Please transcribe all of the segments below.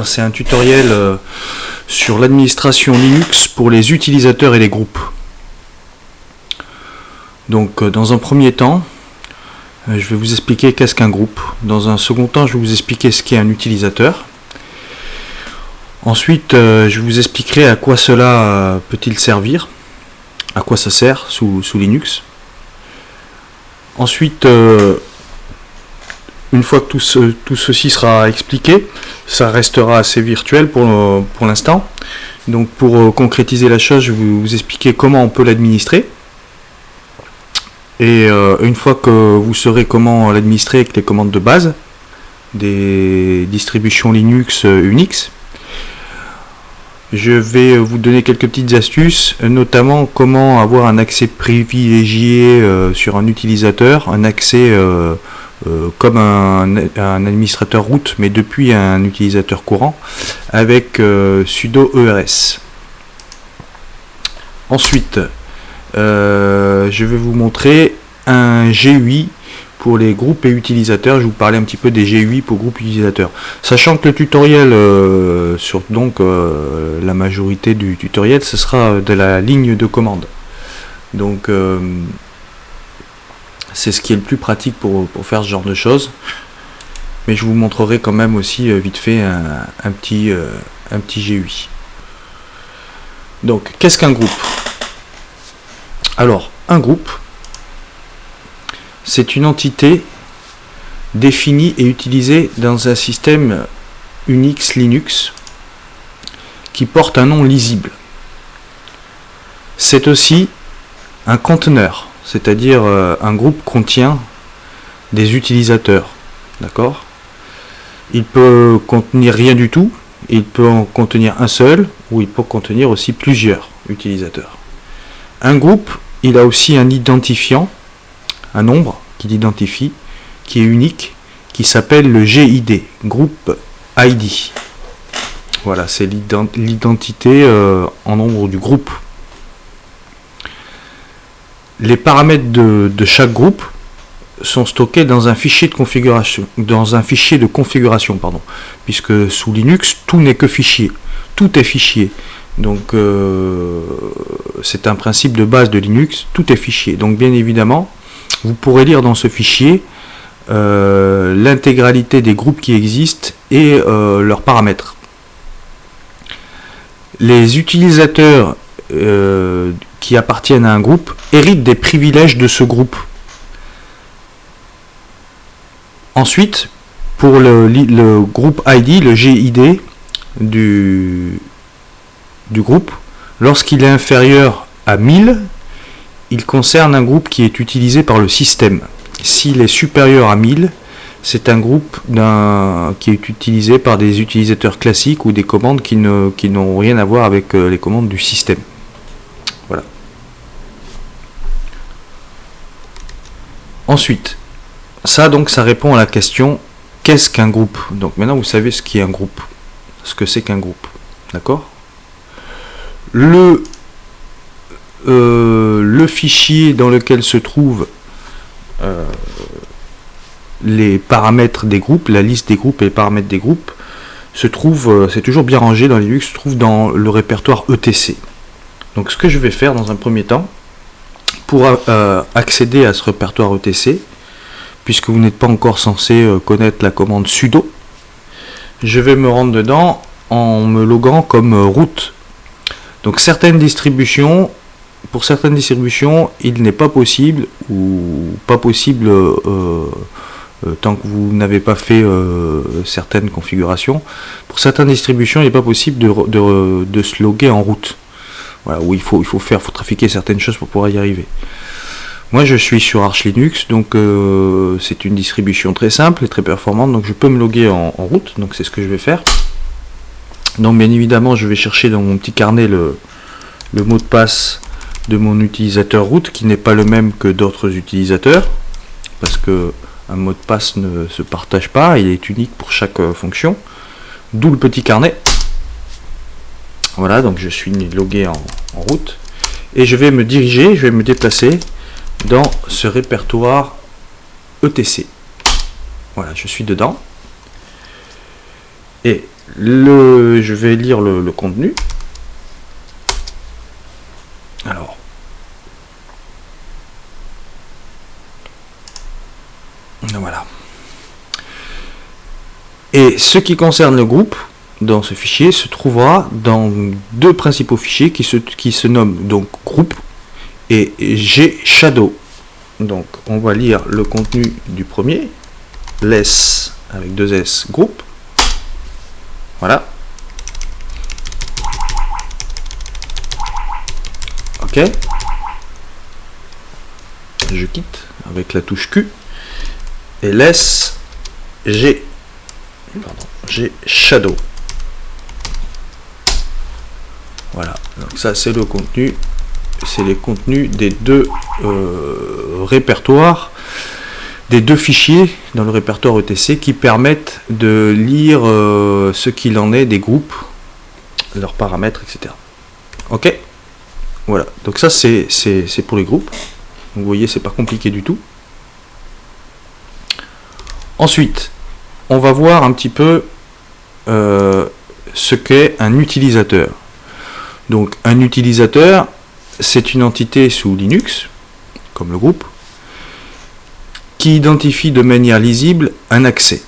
c'est un tutoriel sur l'administration Linux pour les utilisateurs et les groupes. Donc dans un premier temps, je vais vous expliquer qu'est-ce qu'un groupe. Dans un second temps, je vais vous expliquer ce qu'est un utilisateur. Ensuite, je vous expliquerai à quoi cela peut-il servir, à quoi ça sert sous Linux. Ensuite, une fois que tout ceci sera expliqué, ça restera assez virtuel pour l'instant. Donc pour concrétiser la chose, je vais vous expliquer comment on peut l'administrer. Et une fois que vous saurez comment l'administrer avec les commandes de base des distributions Linux Unix, je vais vous donner quelques petites astuces, notamment comment avoir un accès privilégié sur un utilisateur, un accès comme un administrateur root, mais depuis un utilisateur courant, avec sudo ERS. Ensuite, je vais vous montrer un GUI pour les groupes et utilisateurs. Je vais vous parler un petit peu des GUI pour groupes utilisateurs. Sachant que le tutoriel, sur la majorité du tutoriel, ce sera de la ligne de commande. Donc, c'est ce qui est le plus pratique pour faire ce genre de choses. Mais je vous montrerai quand même aussi vite fait un petit GUI. Donc, qu'est-ce qu'un groupe? Alors, un groupe, c'est une entité définie et utilisée dans un système Unix Linux qui porte un nom lisible. C'est aussi un conteneur, c'est-à-dire un groupe contient des utilisateurs. D'accord? Il peut contenir rien du tout, il peut en contenir un seul, ou il peut contenir aussi plusieurs utilisateurs. Un groupe, il a aussi un identifiant, un nombre qui l'identifie, qui est unique, qui s'appelle le GID, Group ID. Voilà, c'est l'identité en nombre du groupe. Les paramètres de chaque groupe sont stockés dans un fichier de configuration, puisque sous Linux, tout n'est que fichier, tout est fichier. Donc c'est un principe de base de Linux, tout est fichier. Donc bien évidemment, vous pourrez lire dans ce fichier l'intégralité des groupes qui existent et leurs paramètres. Les utilisateurs qui appartiennent à un groupe héritent des privilèges de ce groupe. Ensuite, pour le groupe ID, le GID du groupe, lorsqu'il est inférieur à 1000, il concerne un groupe qui est utilisé par le système. S'il est supérieur à 1000, c'est un groupe qui est utilisé par des utilisateurs classiques ou des commandes qui n'ont rien à voir avec les commandes du système. Voilà. Ensuite, ça répond à la question qu'est-ce qu'un groupe? Donc maintenant vous savez ce qu'est un groupe, ce que c'est qu'un groupe. D'accord? Le fichier dans lequel se trouvent les paramètres des groupes, la liste des groupes et les paramètres des groupes, se trouve, c'est toujours bien rangé dans Linux, se trouve dans le répertoire etc. Donc ce que je vais faire dans un premier temps, pour accéder à ce répertoire etc, puisque vous n'êtes pas encore censé connaître la commande sudo, je vais me rendre dedans en me loguant comme root. Donc pour certaines distributions, il n'est pas possible, tant que vous n'avez pas fait certaines configurations, pour certaines distributions, il n'est pas possible de se loguer en root. Voilà, où il faut trafiquer certaines choses pour pouvoir y arriver. Moi je suis sur Arch Linux, donc c'est une distribution très simple et très performante, donc je peux me loguer en root, donc c'est ce que je vais faire. Donc bien évidemment je vais chercher dans mon petit carnet le mot de passe de mon utilisateur root, qui n'est pas le même que d'autres utilisateurs, parce que un mot de passe ne se partage pas, il est unique pour chaque fonction, d'où le petit carnet. Voilà, donc je suis logué en root, et je vais me déplacer dans ce répertoire etc. Voilà, je suis dedans. Et je vais lire le contenu. Alors, voilà. Et ce qui concerne le groupe, dans ce fichier, se trouvera dans deux principaux fichiers qui se nomment donc groupe et gshadow. Donc, on va lire le contenu du premier, less avec 2 S, groupe. Voilà. Ok. Je quitte avec la touche Q et laisse gshadow. Voilà. Donc ça c'est le contenu, c'est les contenus des deux répertoires, des deux fichiers dans le répertoire ETC qui permettent de lire ce qu'il en est des groupes, leurs paramètres, etc. Ok. Voilà, donc ça c'est pour les groupes. Vous voyez, c'est pas compliqué du tout. Ensuite, on va voir un petit peu ce qu'est un utilisateur. Donc un utilisateur, c'est une entité sous Linux, comme le groupe, qui identifie de manière lisible un accès.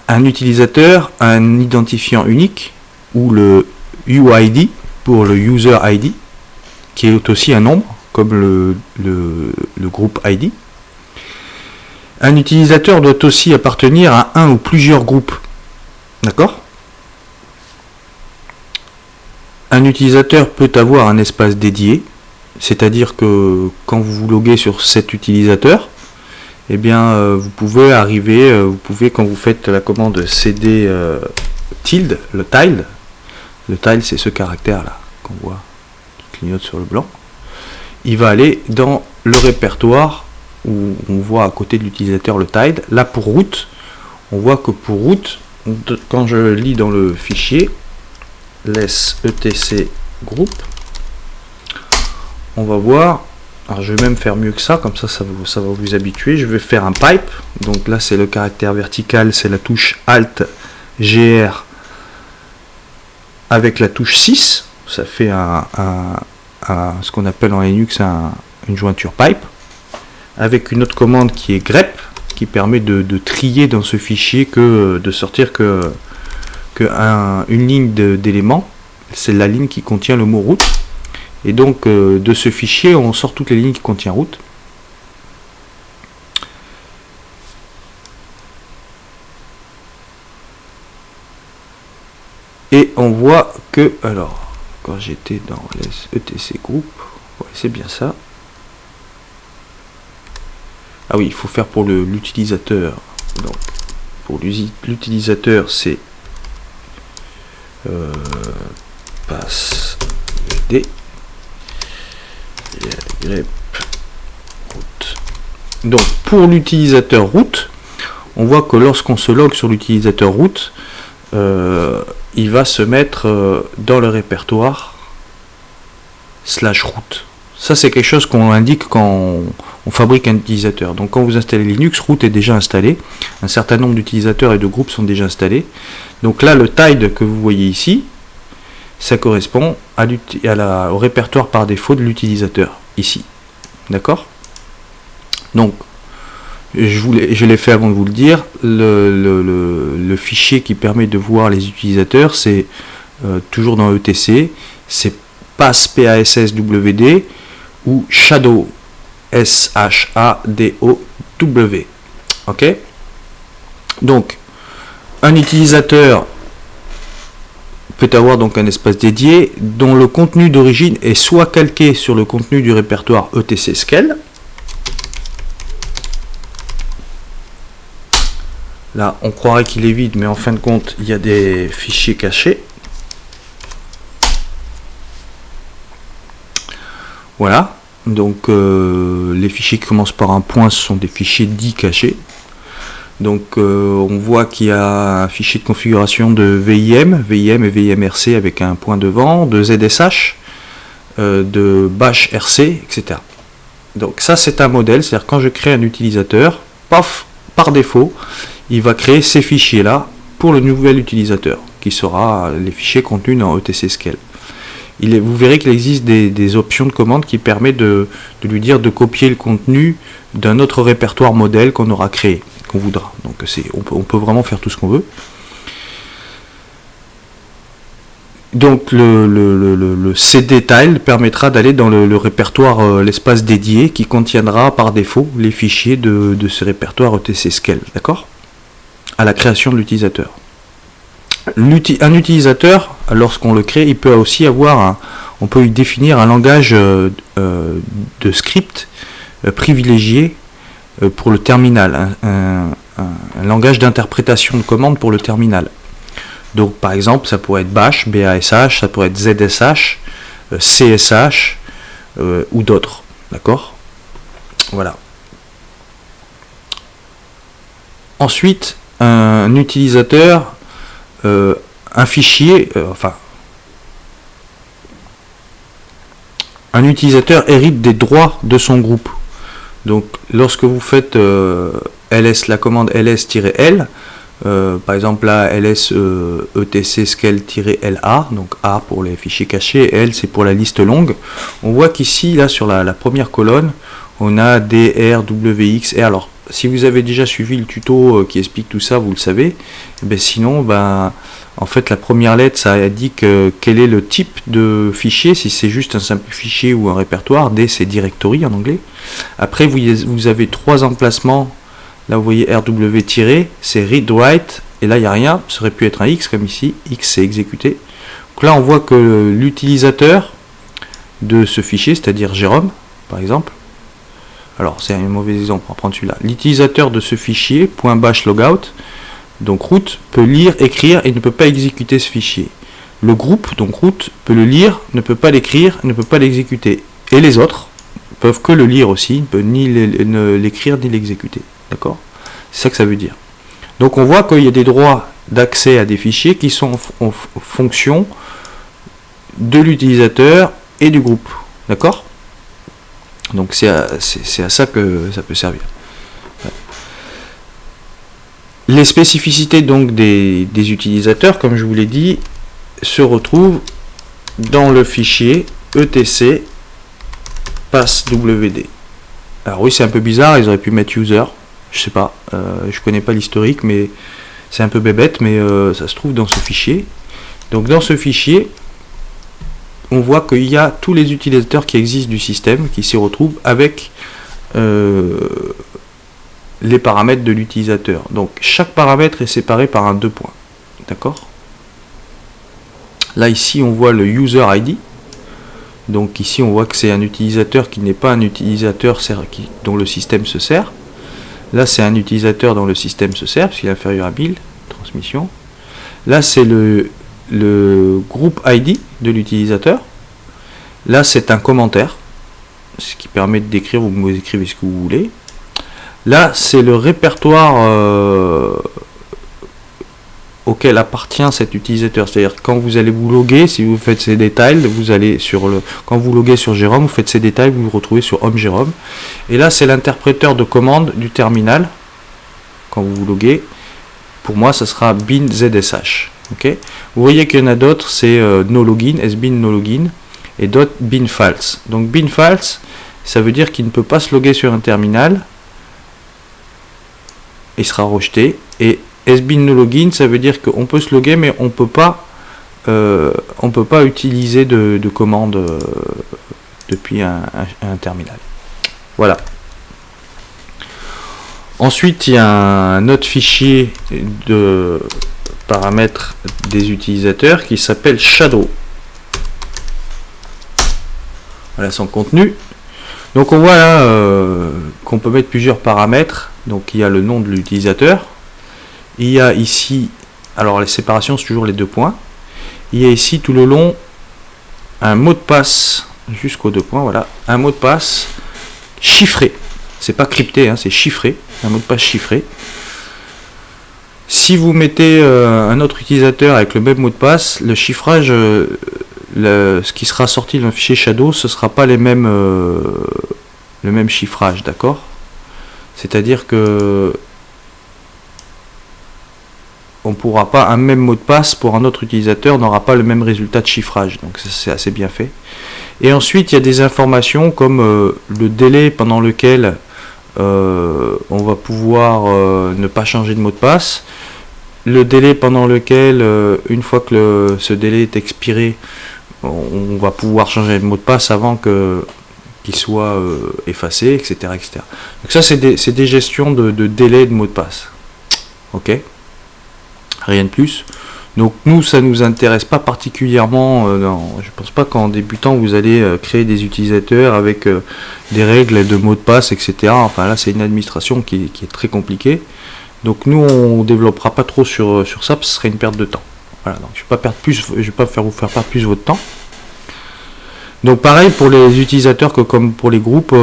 Un utilisateur a un identifiant unique, ou le UID, pour le User ID, qui est aussi un nombre, comme le groupe ID. Un utilisateur doit aussi appartenir à un ou plusieurs groupes. D'accord ? Un utilisateur peut avoir un espace dédié, c'est-à-dire que quand vous vous loguez sur cet utilisateur, eh bien, vous pouvez quand vous faites la commande cd tilde, le tile c'est ce caractère là qu'on voit qui clignote sur le blanc, il va aller dans le répertoire où on voit à côté de l'utilisateur le tile. Là pour route, on voit que pour route, quand je lis dans le fichier less etc group, on va voir, alors je vais même faire mieux que ça, comme ça va vous habituer. Je vais faire un pipe, donc là c'est le caractère vertical, c'est la touche Alt GR avec la touche 6, ça fait ce qu'on appelle en Linux une jointure pipe, avec une autre commande qui est grep, qui permet de trier dans ce fichier, de sortir une ligne d'éléments, c'est la ligne qui contient le mot route, et donc de ce fichier on sort toutes les lignes qui contiennent route. Et on voit que, alors, quand j'étais dans les ETC group, ouais, c'est bien ça. Ah oui, il faut faire pour l'utilisateur. Donc, pour l'utilisateur, c'est passe d grep route. Donc, pour l'utilisateur route, on voit que lorsqu'on se log sur l'utilisateur route, il va se mettre dans le répertoire /root. Ça c'est quelque chose qu'on indique quand on fabrique un utilisateur. Donc quand vous installez Linux, root est déjà installé. Un certain nombre d'utilisateurs et de groupes sont déjà installés. Donc là le tile que vous voyez ici, ça correspond au répertoire par défaut de l'utilisateur ici. D'accord ? Donc je l'ai fait avant de vous le dire, le fichier qui permet de voir les utilisateurs, c'est toujours dans ETC, c'est passwd ou shadow, S-H-A-D-O-W. Ok ? Donc, un utilisateur peut avoir donc un espace dédié dont le contenu d'origine est soit calqué sur le contenu du répertoire ETC scale. Là, on croirait qu'il est vide, mais en fin de compte, il y a des fichiers cachés. Voilà. Donc, les fichiers qui commencent par un point, ce sont des fichiers dits cachés. Donc, on voit qu'il y a un fichier de configuration de VIM et VIMRC avec un point devant, de ZSH, de bash RC, etc. Donc, ça, c'est un modèle. C'est-à-dire, quand je crée un utilisateur, paf, par défaut, il va créer ces fichiers là pour le nouvel utilisateur qui sera les fichiers contenus dans etc-scale. Vous verrez qu'il existe des options de commande qui permettent de lui dire de copier le contenu d'un autre répertoire modèle qu'on aura créé, qu'on voudra. Donc on peut vraiment faire tout ce qu'on veut. Donc le CD tile permettra d'aller dans le répertoire, l'espace dédié qui contiendra par défaut les fichiers de ce répertoire etc-scale, d'accord, à la création de l'utilisateur. Un utilisateur, lorsqu'on le crée, il peut aussi avoir on peut lui définir un langage de script privilégié pour le terminal, un langage d'interprétation de commande pour le terminal. Donc par exemple, ça pourrait être bash, BASH, ça pourrait être ZSH, CSH ou d'autres, d'accord. Voilà. Ensuite, un utilisateur, un fichier, un utilisateur hérite des droits de son groupe. Donc lorsque vous faites la commande ls-l, par exemple là ls etc-scale-la, donc A pour les fichiers cachés, L c'est pour la liste longue, on voit qu'ici là sur la première colonne on a dr, wx, r. Alors si vous avez déjà suivi le tuto qui explique tout ça, vous le savez. Et sinon, en fait la première lettre ça indique quel est le type de fichier, si c'est juste un simple fichier ou un répertoire. D c'est directory en anglais. Après vous avez trois emplacements. Là vous voyez RW tiré, c'est read write, et là il n'y a rien, ça aurait pu être un X comme ici, X c'est exécuté. Donc là on voit que l'utilisateur de ce fichier, c'est-à-dire Jérôme par exemple, alors c'est un mauvais exemple, on va prendre celui-là, l'utilisateur de ce fichier, .bash logout, donc root, peut lire, écrire et ne peut pas exécuter ce fichier. Le groupe, donc root, peut le lire, ne peut pas l'écrire, ne peut pas l'exécuter. Et les autres peuvent que le lire aussi, ne peuvent ni l'écrire ni l'exécuter. D'accord? C'est ça que ça veut dire. Donc on voit qu'il y a des droits d'accès à des fichiers qui sont en fonction de l'utilisateur et du groupe. D'accord? Donc c'est à ça que ça peut servir. Les spécificités donc des utilisateurs, comme je vous l'ai dit, se retrouvent dans le fichier etc passwd. Alors oui, c'est un peu bizarre, ils auraient pu mettre user. Je sais pas, je connais pas l'historique, mais c'est un peu bébête, mais ça se trouve dans ce fichier. Donc dans ce fichier, on voit qu'il y a tous les utilisateurs qui existent du système qui s'y retrouvent avec les paramètres de l'utilisateur. Donc chaque paramètre est séparé par un 2 points. D'accord? Là ici on voit le user ID. Donc ici on voit que c'est un utilisateur qui n'est pas un utilisateur dont le système se sert. Là c'est un utilisateur dont le système se sert, puisqu'il est inférieur à 1000, transmission. Là c'est le groupe ID de l'utilisateur. Là c'est un commentaire, ce qui permet de décrire, vous écrivez ce que vous voulez. Là c'est le répertoire auquel appartient cet utilisateur, c'est-à-dire quand vous allez vous loguer, si vous faites ces détails, vous allez quand vous loguez sur Jérôme, vous faites ces détails, vous vous retrouvez sur Home Jérôme. Et là c'est l'interpréteur de commande du terminal. Quand vous vous loguez, pour moi ça sera bin ZSH. Okay, vous voyez qu'il y en a d'autres, c'est no login, sbin no login, et d'autres bin false. Donc bin false, ça veut dire qu'il ne peut pas se loguer sur un terminal, il sera rejeté. Et sbin no login, ça veut dire qu'on peut se loguer, mais on peut pas utiliser de commande depuis un terminal. Voilà. Ensuite, il y a un autre fichier de paramètres des utilisateurs qui s'appelle shadow. Voilà son contenu. Donc on voit là qu'on peut mettre plusieurs paramètres. Donc il y a le nom de l'utilisateur. Il y a ici, alors les séparations c'est toujours les 2 points. Il y a ici tout le long un mot de passe jusqu'aux 2 points. Voilà, un mot de passe chiffré. C'est pas crypté, hein, c'est chiffré. Un mot de passe chiffré. Si vous mettez un autre utilisateur avec le même mot de passe, le chiffrage, ce qui sera sorti dans le fichier shadow, ce ne sera pas le même chiffrage, d'accord? C'est-à-dire que on pourra pas, un même mot de passe pour un autre utilisateur n'aura pas le même résultat de chiffrage. Donc ça, c'est assez bien fait. Et ensuite, il y a des informations comme le délai pendant lequel on va pouvoir ne pas changer de mot de passe, le délai pendant lequel, une fois que ce délai est expiré, on va pouvoir changer de mot de passe avant qu'il soit effacé, etc., etc. Donc ça, c'est des gestions de délai de mot de passe. Ok, rien de plus. Donc nous, ça nous intéresse pas particulièrement. Je pense pas qu'en débutant vous allez créer des utilisateurs avec des règles de mots de passe, etc. Enfin là, c'est une administration qui est très compliquée. Donc nous, on développera pas trop sur ça, parce que ce serait une perte de temps. Voilà. Donc je vais pas vous faire perdre plus votre temps. Donc pareil pour les utilisateurs que comme pour les groupes,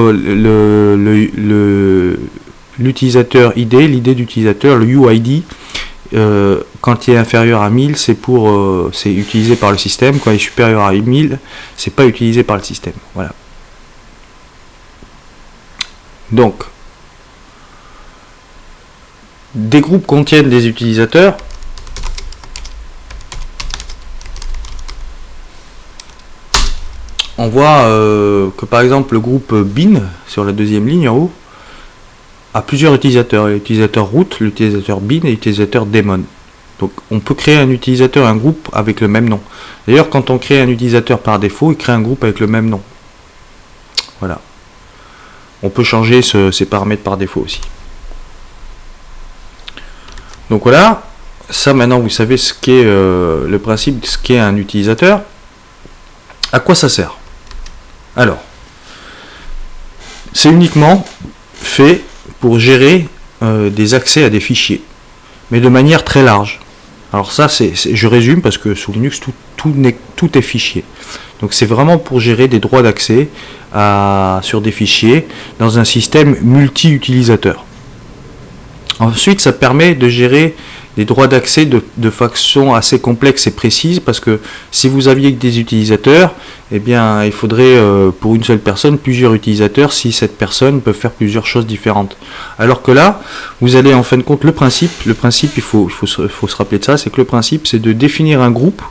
l'utilisateur ID, l'idée d'utilisateur, le UID. Quand il est inférieur à 1000, c'est utilisé par le système. Quand il est supérieur à 1000, c'est pas utilisé par le système. Voilà. Donc, des groupes contiennent des utilisateurs. On voit que par exemple le groupe bin sur la deuxième ligne en haut a plusieurs utilisateurs, l'utilisateur root, l'utilisateur bin et l'utilisateur daemon. Donc on peut créer un utilisateur, un groupe avec le même nom. D'ailleurs, quand on crée un utilisateur par défaut, il crée un groupe avec le même nom. Voilà. On peut changer ces paramètres par défaut aussi. Donc voilà, ça maintenant vous savez ce qu'est le principe de ce qu'est un utilisateur. À quoi ça sert? Alors, c'est uniquement fait pour gérer des accès à des fichiers, mais de manière très large. Alors ça, je résume parce que sous Linux, tout est fichier. Donc c'est vraiment pour gérer des droits d'accès sur des fichiers dans un système multi-utilisateur. Ensuite, ça permet de gérer des droits d'accès de façon assez complexe et précise, parce que si vous aviez que des utilisateurs, eh bien il faudrait pour une seule personne plusieurs utilisateurs si cette personne peut faire plusieurs choses différentes. Alors que là, vous allez en fin de compte, le principe il faut se rappeler de ça, c'est que le principe c'est de définir un groupe.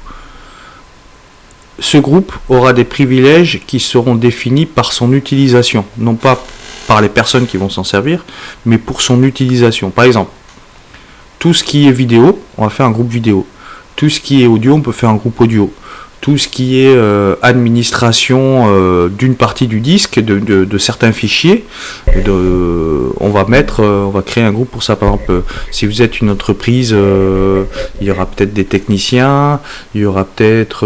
Ce groupe aura des privilèges qui seront définis par son utilisation, non pas par les personnes qui vont s'en servir, mais pour son utilisation. Par exemple, tout ce qui est vidéo, on va faire un groupe vidéo. Tout ce qui est audio, on peut faire un groupe audio. Tout ce qui est administration d'une partie du disque, de certains fichiers, on va créer un groupe pour ça. Par exemple, si vous êtes une entreprise, il y aura peut-être des techniciens, il y aura peut-être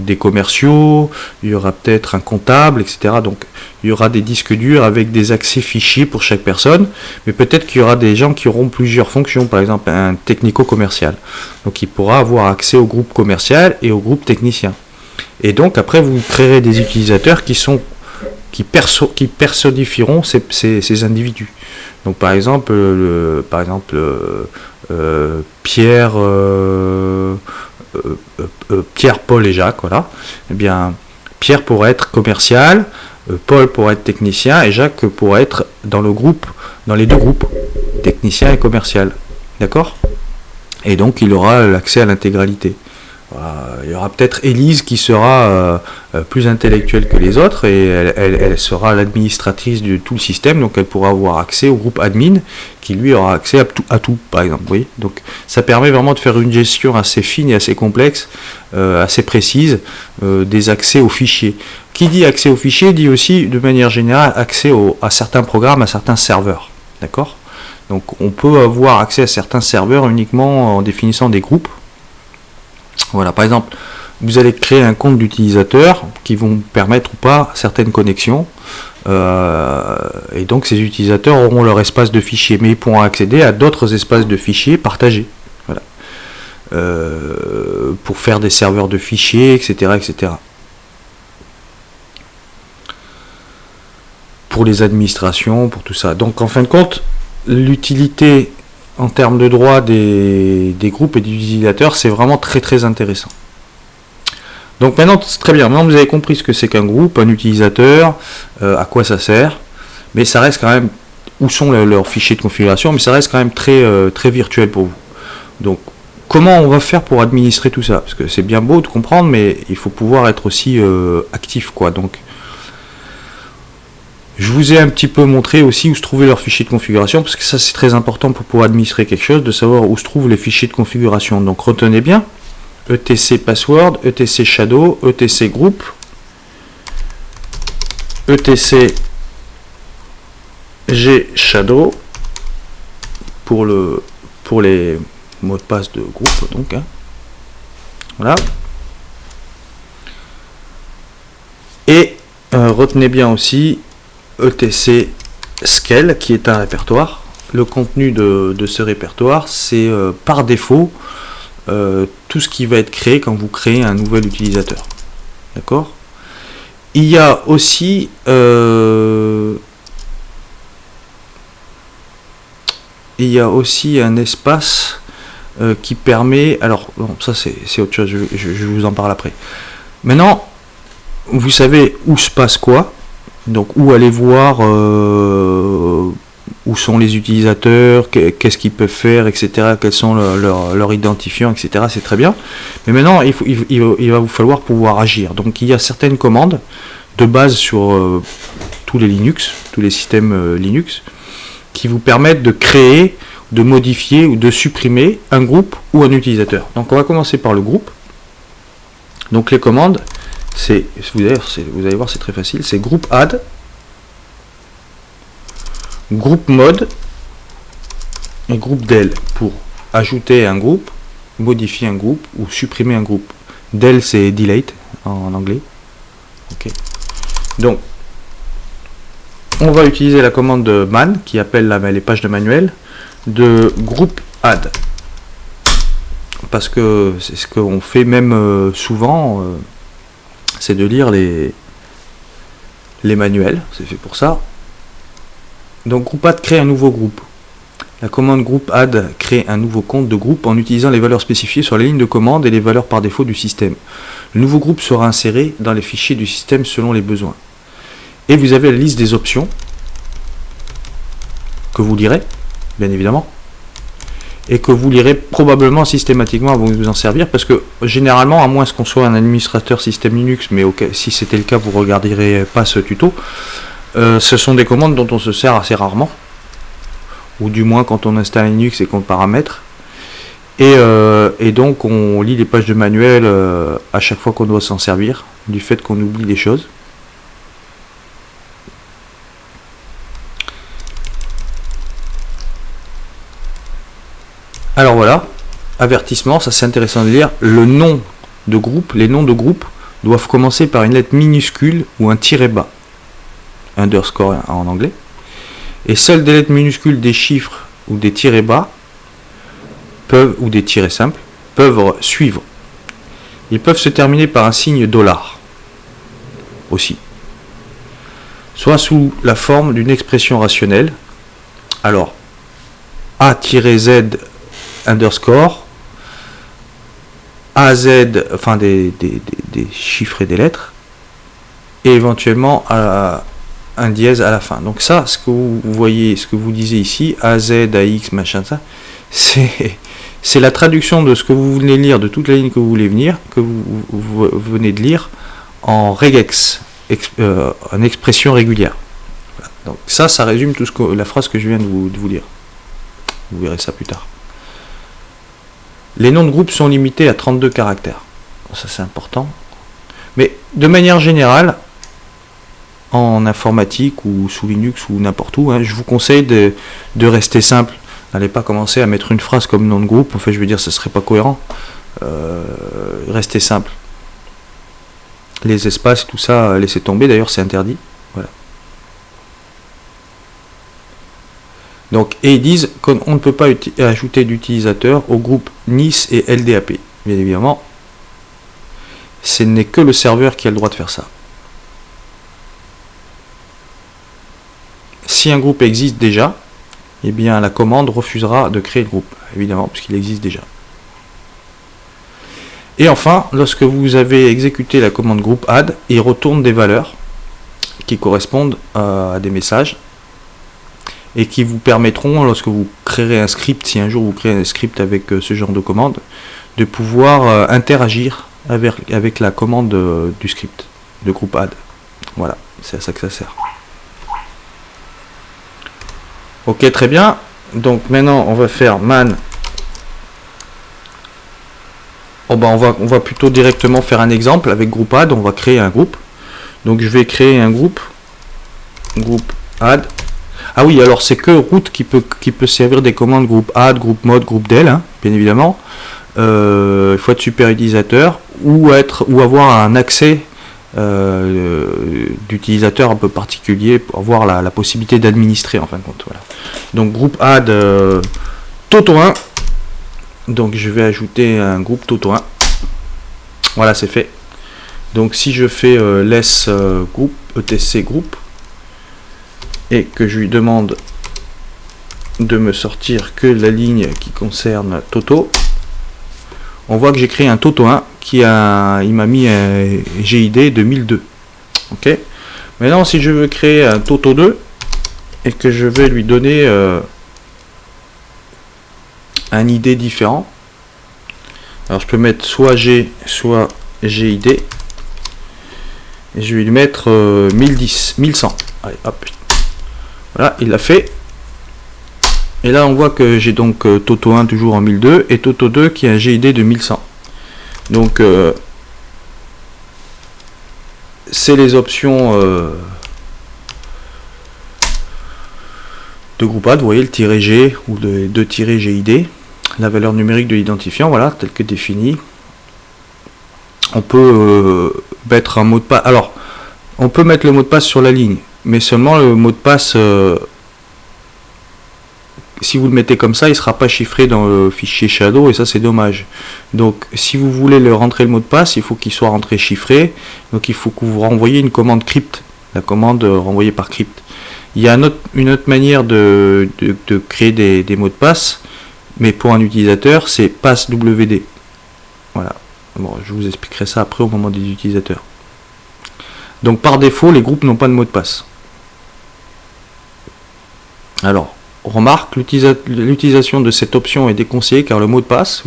des commerciaux, il y aura peut-être un comptable, etc. Donc il y aura des disques durs avec des accès fichiers pour chaque personne, mais peut-être qu'il y aura des gens qui auront plusieurs fonctions, par exemple un technico-commercial. Donc il pourra avoir accès au groupe commercial et au groupe technicien. Et donc après vous créerez des utilisateurs qui personnifieront ces individus. Donc par exemple, Pierre, Paul et Jacques, voilà. Eh bien Pierre pourrait être commercial, Paul pourrait être technicien et Jacques pourrait être dans les deux groupes, technicien et commercial. D'accord? Et donc il aura l'accès à l'intégralité. Il y aura peut-être Élise qui sera plus intellectuelle que les autres et elle sera l'administratrice de tout le système, donc elle pourra avoir accès au groupe admin qui lui aura accès à tout, par exemple. Vous voyez, donc ça permet vraiment de faire une gestion assez fine et assez complexe, assez précise des accès aux fichiers. Qui dit accès aux fichiers dit aussi de manière générale accès à certains programmes, à certains serveurs. D'accord? Donc on peut avoir accès à certains serveurs uniquement en définissant des groupes. Voilà, par exemple, vous allez créer un compte d'utilisateur qui vont permettre ou pas certaines connexions. Et donc ces utilisateurs auront leur espace de fichiers, mais ils pourront accéder à d'autres espaces de fichiers partagés. Voilà. Pour faire des serveurs de fichiers, etc., etc. Pour les administrations, pour tout ça. Donc en fin de compte, l'utilité en termes de droits des groupes et des utilisateurs, c'est vraiment très très intéressant. Donc maintenant, c'est très bien. Maintenant, vous avez compris ce que c'est qu'un groupe, un utilisateur, à quoi ça sert. Mais ça reste quand même, où sont leurs fichiers de configuration, mais ça reste quand même très, très virtuel pour vous. Donc, comment on va faire pour administrer tout ça? Parce que c'est bien beau de comprendre, mais il faut pouvoir être aussi actif, quoi. Donc, je vous ai un petit peu montré aussi où se trouvaient leurs fichiers de configuration, parce que ça c'est très important pour pouvoir administrer quelque chose, de savoir où se trouvent les fichiers de configuration. Donc retenez bien, etc password, etc shadow, etc group, etc g shadow pour les mots de passe de groupe, donc hein. Voilà. Et retenez bien aussi etc scale qui est un répertoire. Le contenu de ce répertoire, c'est par défaut tout ce qui va être créé quand vous créez un nouvel utilisateur. D'accord? Il y a aussi un espace qui permet, alors bon, ça c'est autre chose, je vous en parle après. Maintenant, vous savez où se passe quoi, donc où aller voir où sont les utilisateurs, qu'est-ce qu'ils peuvent faire, etc., quels sont leurs identifiants, etc., c'est très bien. Mais maintenant, il va vous falloir pouvoir agir. Donc il y a certaines commandes de base sur tous les Linux, tous les systèmes Linux, qui vous permettent de créer, de modifier ou de supprimer un groupe ou un utilisateur. Donc on va commencer par le groupe. Donc les commandes, vous allez voir, c'est très facile, c'est groupe add, groupe mode et groupe del pour ajouter un groupe, modifier un groupe ou supprimer un groupe. Del c'est delete en anglais. Ok. Donc on va utiliser la commande de man qui appelle les pages de manuel de groupe add, parce que c'est ce qu'on fait même souvent, c'est de lire les manuels, c'est fait pour ça. Donc groupe add crée un nouveau groupe. La commande groupe add crée un nouveau compte de groupe en utilisant les valeurs spécifiées sur la ligne de commande et les valeurs par défaut du système. Le nouveau groupe sera inséré dans les fichiers du système selon les besoins. Et vous avez la liste des options que vous lirez, bien évidemment, et que vous lirez probablement systématiquement avant de vous en servir, parce que généralement, à moins qu'on soit un administrateur système Linux, mais si c'était le cas, vous ne regarderez pas ce tuto, ce sont des commandes dont on se sert assez rarement, ou du moins quand on installe Linux et qu'on paramètre, et donc on lit les pages de manuel à chaque fois qu'on doit s'en servir, du fait qu'on oublie des choses. Alors voilà, avertissement, ça c'est intéressant de lire, le nom de groupe, les noms de groupe doivent commencer par une lettre minuscule ou un tiret bas, underscore en anglais, et seules des lettres minuscules, des chiffres ou des tirets bas ou des tirets simples peuvent suivre. Ils peuvent se terminer par un signe dollar aussi, soit sous la forme d'une expression rationnelle. Alors A-Z underscore AZ, enfin des chiffres et des lettres, et éventuellement un dièse à la fin. Donc ça, ce que vous voyez, ce que vous disiez ici, AZ, AX, machin, ça, c'est la traduction de ce que vous venez de lire, de toute la ligne que vous voulez venir, que vous venez de lire en regex, en expression régulière. Voilà. Donc ça résume tout la phrase que je viens de vous lire. Vous verrez ça plus tard. Les noms de groupe sont limités à 32 caractères. Bon, ça c'est important. Mais de manière générale, en informatique ou sous Linux ou n'importe où, hein, je vous conseille de rester simple. N'allez pas commencer à mettre une phrase comme nom de groupe. En fait, je veux dire, ce serait pas cohérent. Restez simple. Les espaces, tout ça, laissez tomber. D'ailleurs, c'est interdit. Voilà. Donc, et ils disent qu'on ne peut pas ajouter d'utilisateurs au groupe NIS et LDAP. Bien évidemment, ce n'est que le serveur qui a le droit de faire ça. Si un groupe existe déjà, eh bien la commande refusera de créer le groupe, évidemment, puisqu'il existe déjà. Et enfin, lorsque vous avez exécuté la commande groupe add, il retourne des valeurs qui correspondent à des messages. et qui vous permettront, lorsque vous créerez un script, si un jour vous créez un script avec ce genre de commande, de pouvoir interagir avec la commande du script de groupe add. Voilà, c'est à ça que ça sert. Ok, très bien. Donc maintenant on va faire man. Oh, bah, on va plutôt directement faire un exemple avec groupe add. On va créer un groupe. Donc je vais créer un groupe add. Ah oui, alors c'est que root qui peut servir des commandes groupe add, groupe mode, groupe del, hein, bien évidemment. Il faut être super utilisateur ou avoir un accès d'utilisateur un peu particulier pour avoir la possibilité d'administrer en fin de compte. Voilà. Donc groupe add Toto 1. Donc je vais ajouter un groupe Toto 1. Voilà, c'est fait. Donc si je fais less group, etc group, et que je lui demande de me sortir que la ligne qui concerne Toto, on voit que j'ai créé un Toto 1 il m'a mis un GID 2002. Ok. Maintenant, si je veux créer un Toto 2 et que je vais lui donner un ID différent, alors je peux mettre soit G, soit GID, et je vais lui mettre 1010, 1100. Allez, hop. Voilà, il l'a fait. Et là, on voit que j'ai donc Toto 1 toujours en 1002 et Toto 2 qui a un GID de 1100. Donc, c'est les options de groupe add. Vous voyez le tiret G ou le 2-GID, la valeur numérique de l'identifiant, voilà, tel que défini. On peut mettre un mot de passe. Alors, on peut mettre le mot de passe sur la ligne, mais seulement le mot de passe, si vous le mettez comme ça, il ne sera pas chiffré dans le fichier shadow, et ça c'est dommage. Donc si vous voulez rentrer le mot de passe, il faut qu'il soit rentré chiffré. Donc il faut que vous renvoyiez une commande crypt, la commande renvoyée par crypt. Il y a une autre manière de créer des mots de passe, mais pour un utilisateur, c'est passwd. Voilà. Bon, je vous expliquerai ça après au moment des utilisateurs. Donc par défaut, les groupes n'ont pas de mot de passe. Alors, remarque, l'utilisation de cette option est déconseillée car le mot de passe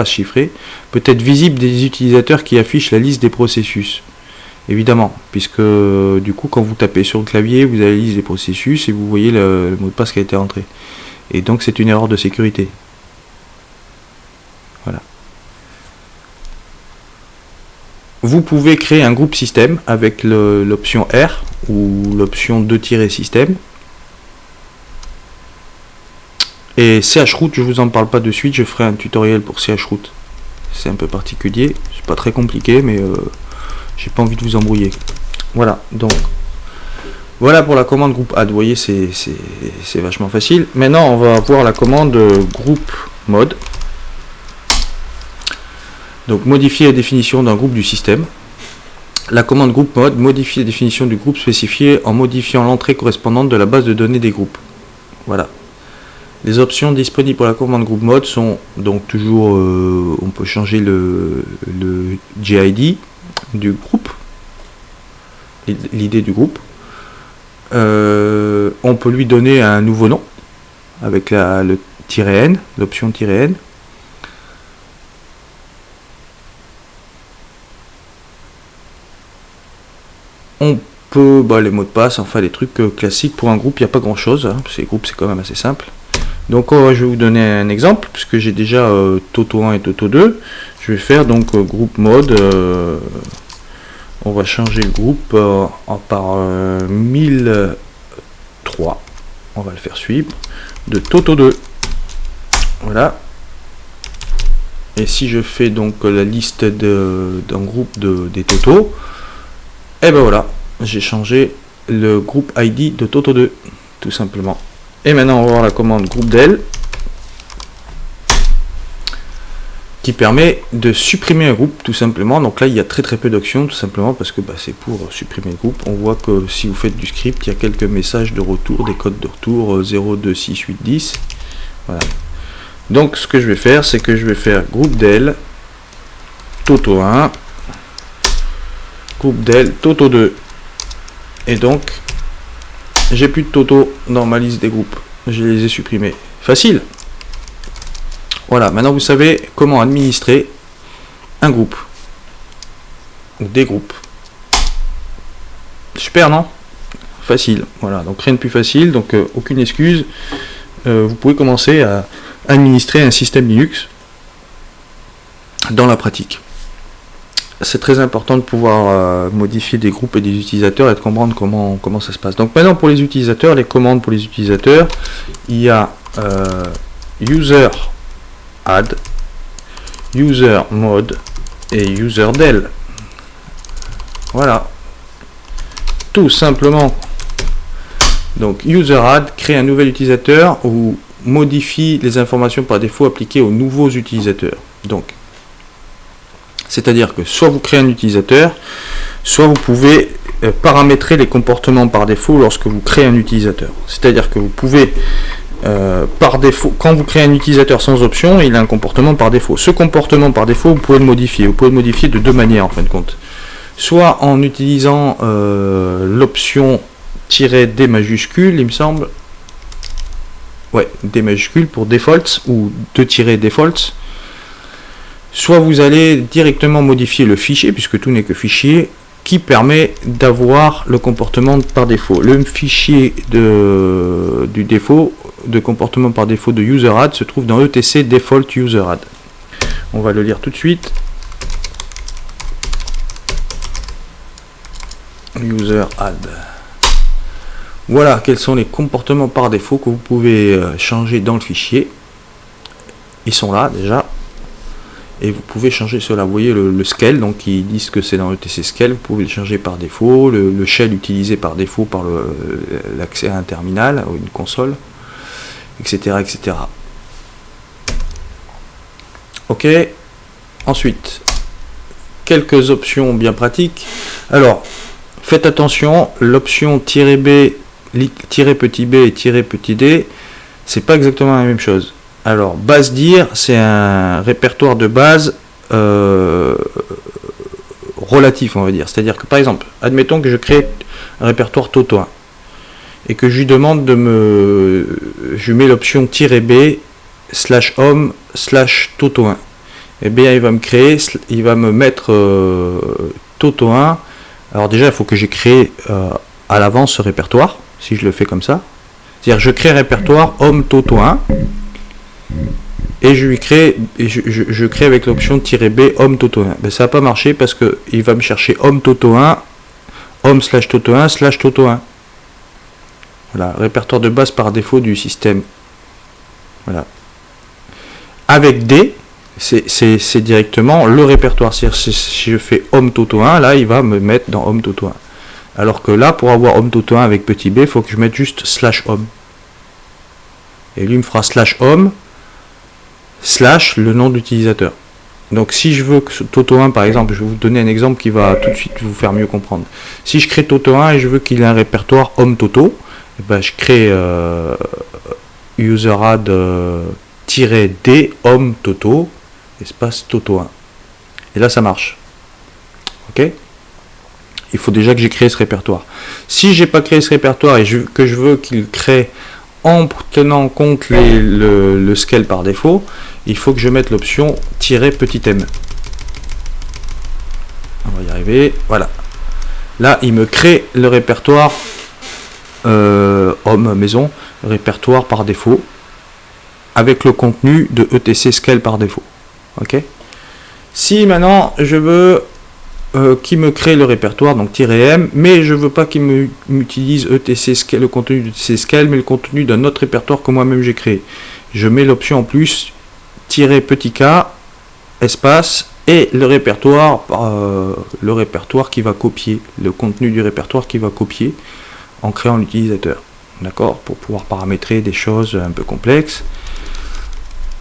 chiffré, peut être visible des utilisateurs qui affichent la liste des processus. Évidemment, puisque du coup, quand vous tapez sur le clavier, vous avez la liste des processus et vous voyez le mot de passe qui a été rentré. Et donc, c'est une erreur de sécurité. Voilà. Vous pouvez créer un groupe système avec l'option R ou l'option 2-système. Et chroot, je vous en parle pas de suite, je ferai un tutoriel pour chroot. C'est un peu particulier, c'est pas très compliqué, mais j'ai pas envie de vous embrouiller. Voilà, donc voilà pour la commande groupe add. Vous voyez, c'est vachement facile. Maintenant, on va voir la commande groupe mode. Donc modifier la définition d'un groupe du système. La commande groupe mode modifie la définition du groupe spécifié en modifiant l'entrée correspondante de la base de données des groupes. Voilà. Les options disponibles pour la commande groupe mode sont donc toujours, on peut changer le GID du groupe, l'idée du groupe. On peut lui donner un nouveau nom avec le -n, l'option -n. On peut, les mots de passe, enfin les trucs classiques pour un groupe, il n'y a pas grand chose, hein, ces groupes c'est quand même assez simple. Donc je vais vous donner un exemple, puisque j'ai déjà Toto 1 et Toto 2. Je vais faire donc groupe mode, on va changer le groupe par 1003, on va le faire suivre, de Toto 2. Voilà. Et si je fais donc la liste d'un groupe des Toto, et ben voilà, j'ai changé le groupe ID de Toto 2, tout simplement. Et maintenant on va voir la commande groupe del qui permet de supprimer un groupe tout simplement. Donc là il y a très peu d'options tout simplement parce que c'est pour supprimer le groupe. On voit que si vous faites du script, il y a quelques messages de retour, des codes de retour 0, 2, 6, 8, 10. Voilà. Donc ce que je vais faire, c'est que je vais faire groupe del Toto 1, groupe del Toto 2. Et donc j'ai plus de Toto dans ma liste des groupes. je les ai supprimés. Facile. Voilà, maintenant vous savez comment administrer un groupe ou des groupes. Super, non? Facile. Voilà, donc rien de plus facile, donc aucune excuse. Vous pouvez commencer à administrer un système Linux dans la pratique. C'est très important de pouvoir modifier des groupes et des utilisateurs et de comprendre comment ça se passe. Donc maintenant pour les utilisateurs, les commandes pour les utilisateurs, il y a user add, user mode et user del. Voilà, tout simplement. Donc user add crée un nouvel utilisateur ou modifie les informations par défaut appliquées aux nouveaux utilisateurs. Donc c'est-à-dire que soit vous créez un utilisateur, soit vous pouvez paramétrer les comportements par défaut lorsque vous créez un utilisateur. C'est-à-dire que vous pouvez par défaut, quand vous créez un utilisateur sans option, il a un comportement par défaut. Ce comportement par défaut, vous pouvez le modifier. Vous pouvez le modifier de deux manières en fin de compte. Soit en utilisant l'option -d majuscule, il me semble. Ouais, D majuscule pour default ou 2-default. Soit vous allez directement modifier le fichier, puisque tout n'est que fichier, qui permet d'avoir le comportement par défaut. Le fichier du défaut, de comportement par défaut de UserAdd se trouve dans etc default UserAdd. On va le lire tout de suite. UserAdd. Voilà quels sont les comportements par défaut que vous pouvez changer dans le fichier. Ils sont là déjà. Et vous pouvez changer cela. Vous voyez le scale, donc ils disent que c'est dans etc scale, vous pouvez le changer par défaut, le shell utilisé par défaut par l'accès à un terminal ou une console, etc. etc. Ok, ensuite, quelques options bien pratiques. Alors, faites attention, l'option -b, -b et -d, c'est pas exactement la même chose. Alors, base dir, c'est un répertoire de base relatif, on va dire. C'est-à-dire que, par exemple, admettons que je crée un répertoire Toto 1 et que je lui demande je mets l'option -b /home/Toto 1. Eh bien, il va me mettre Toto 1. Alors déjà, il faut que j'ai créé à l'avance ce répertoire, si je le fais comme ça. C'est-à-dire, je crée un répertoire home Toto 1. Et je crée avec l'option -b home Toto 1. Ben, ça n'a pas marché parce que il va me chercher home Toto 1, home/Toto 1/Toto 1. Voilà, répertoire de base par défaut du système. Voilà. Avec D, c'est directement le répertoire. Si je fais home Toto 1, là il va me mettre dans home Toto 1. Alors que là, pour avoir home Toto 1 avec petit b, il faut que je mette juste /home. Et lui me fera /home / le nom d'utilisateur. Donc si je veux que ce Toto 1, par exemple, je vais vous donner un exemple qui va tout de suite vous faire mieux comprendre. Si je crée Toto 1 et je veux qu'il ait un répertoire home Toto, et ben je crée UserAdd -d home Toto espace Toto 1. Et là ça marche. Ok? Il faut déjà que j'ai créé ce répertoire. Si j'ai pas créé ce répertoire et que je veux qu'il crée en tenant compte le scale par défaut, il faut que je mette l'option -m. On va y arriver. Voilà. Là, il me crée le répertoire home maison, répertoire par défaut, avec le contenu de etc scale par défaut. Ok. Si maintenant je veux qui me crée le répertoire, donc -m, mais je veux pas qu'il m'utilise etc scale, le contenu de etc scale, mais le contenu d'un autre répertoire que moi-même j'ai créé. Je mets l'option en plus -k espace et le répertoire qui va copier, le contenu du répertoire qui va copier en créant l'utilisateur. D'accord, pour pouvoir paramétrer des choses un peu complexes,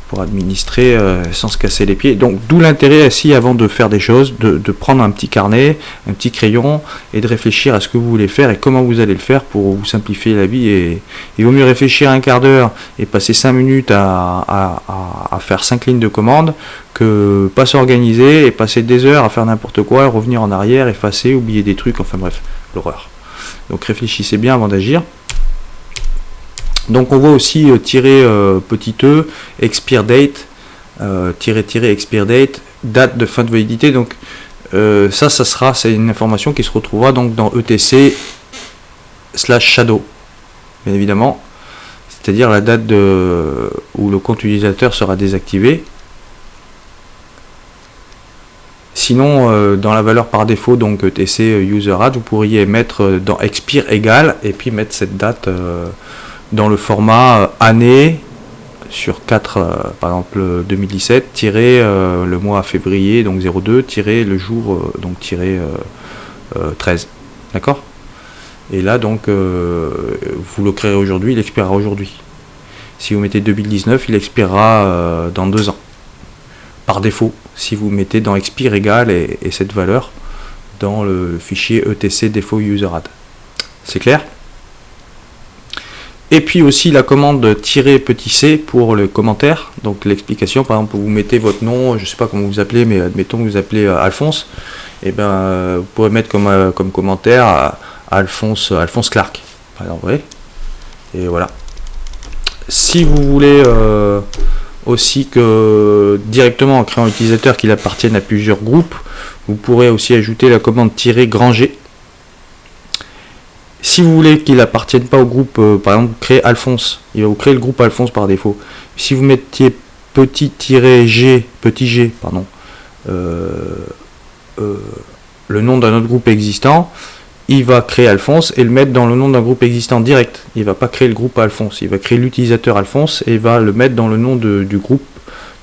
pour administrer sans se casser les pieds. Donc d'où l'intérêt ici, avant de faire des choses, de prendre un petit carnet, un petit crayon et de réfléchir à ce que vous voulez faire et comment vous allez le faire pour vous simplifier la vie. Et il vaut mieux réfléchir un quart d'heure et passer 5 minutes à faire 5 lignes de commande que pas s'organiser et passer des heures à faire n'importe quoi, revenir en arrière, effacer, oublier des trucs, enfin bref, l'horreur. Donc réfléchissez bien avant d'agir. Donc on voit aussi tirer petit e, expire date, tirer expire date, date de fin de validité. Donc c'est une information qui se retrouvera donc dans etc/shadow, bien évidemment, c'est-à-dire la date où le compte utilisateur sera désactivé. Sinon, dans la valeur par défaut, donc etc user add, vous pourriez mettre dans expire égal et puis mettre cette date dans le format année sur 4, par exemple 2017, le mois février, donc 02, le jour, donc 13. D'accord? Et là, donc, vous le créerez aujourd'hui, il expirera aujourd'hui. Si vous mettez 2019, il expirera dans 2 ans. Par défaut, si vous mettez dans expire égal et cette valeur dans le fichier etc défaut user add. C'est clair? Et puis aussi la commande petit c pour le commentaire, donc l'explication. Par exemple, vous mettez votre nom, je ne sais pas comment vous appelez, mais admettons que vous appelez Alphonse, et ben vous pourrez mettre comme commentaire Alphonse Clark, par exemple, voyez. Et voilà. Si vous voulez aussi que directement en créant un utilisateur qu'il appartienne à plusieurs groupes, vous pourrez aussi ajouter la commande "-g". Si vous voulez qu'il appartienne pas au groupe, par exemple créer Alphonse, il va vous créer le groupe Alphonse par défaut. Si vous mettiez petit-g, pardon, le nom d'un autre groupe existant, il va créer Alphonse et le mettre dans le nom d'un groupe existant direct. Il va pas créer le groupe Alphonse, il va créer l'utilisateur Alphonse et il va le mettre dans le nom du groupe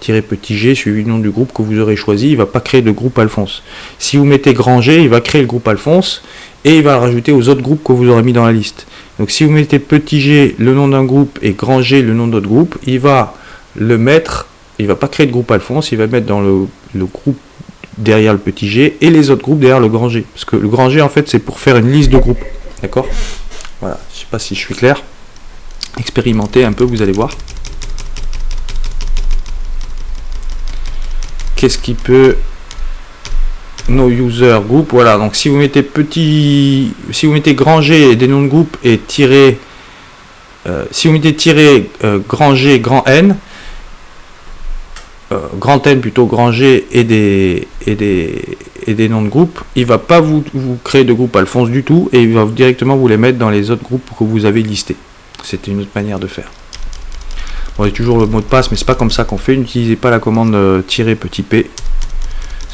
-g suivi du nom du groupe que vous aurez choisi. Il va pas créer de groupe Alphonse. Si vous mettez G, il va créer le groupe Alphonse et il va le rajouter aux autres groupes que vous aurez mis dans la liste. Donc si vous mettez g le nom d'un groupe et G le nom d'autre groupe, il va le mettre, il va pas créer de groupe Alphonse, il va mettre dans le groupe derrière le g et les autres groupes derrière le G. Parce que le G en fait c'est pour faire une liste de groupes. D'accord? Voilà, je sais pas si je suis clair. Expérimentez un peu, vous allez voir. Qu'est-ce qui peut... No user group, voilà, donc si vous mettez si vous mettez G et des noms de groupe et si vous mettez G, grand N, grand N plutôt, G et des noms de groupe, il va pas vous créer de groupe Alphonse du tout et il va directement vous les mettre dans les autres groupes que vous avez listés. C'était une autre manière de faire. Bon, il y a toujours le mot de passe, mais c'est pas comme ça qu'on fait. N'utilisez pas la commande -p.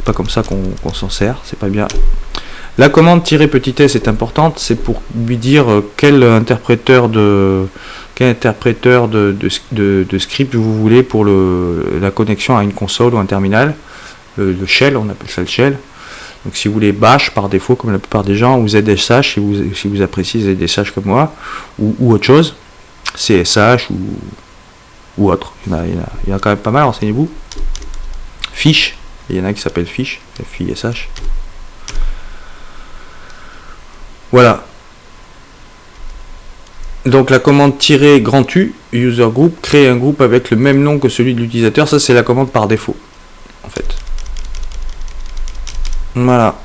C'est pas comme ça qu'on s'en sert, c'est pas bien. La commande -s est importante, c'est pour lui dire quel interpréteur de script vous voulez pour la connexion à une console ou un terminal. Le shell, on appelle ça le shell. Donc si vous voulez bash par défaut, comme la plupart des gens, ou ZSH si vous appréciez ZSH comme moi, ou autre chose, CSH ou autre. Il y en a quand même pas mal, renseignez-vous. Fiche. Il y en a qui s'appelle fiche, FISH. Voilà. Donc la commande -U, user group, crée un groupe avec le même nom que celui de l'utilisateur. Ça c'est la commande par défaut, en fait. Voilà.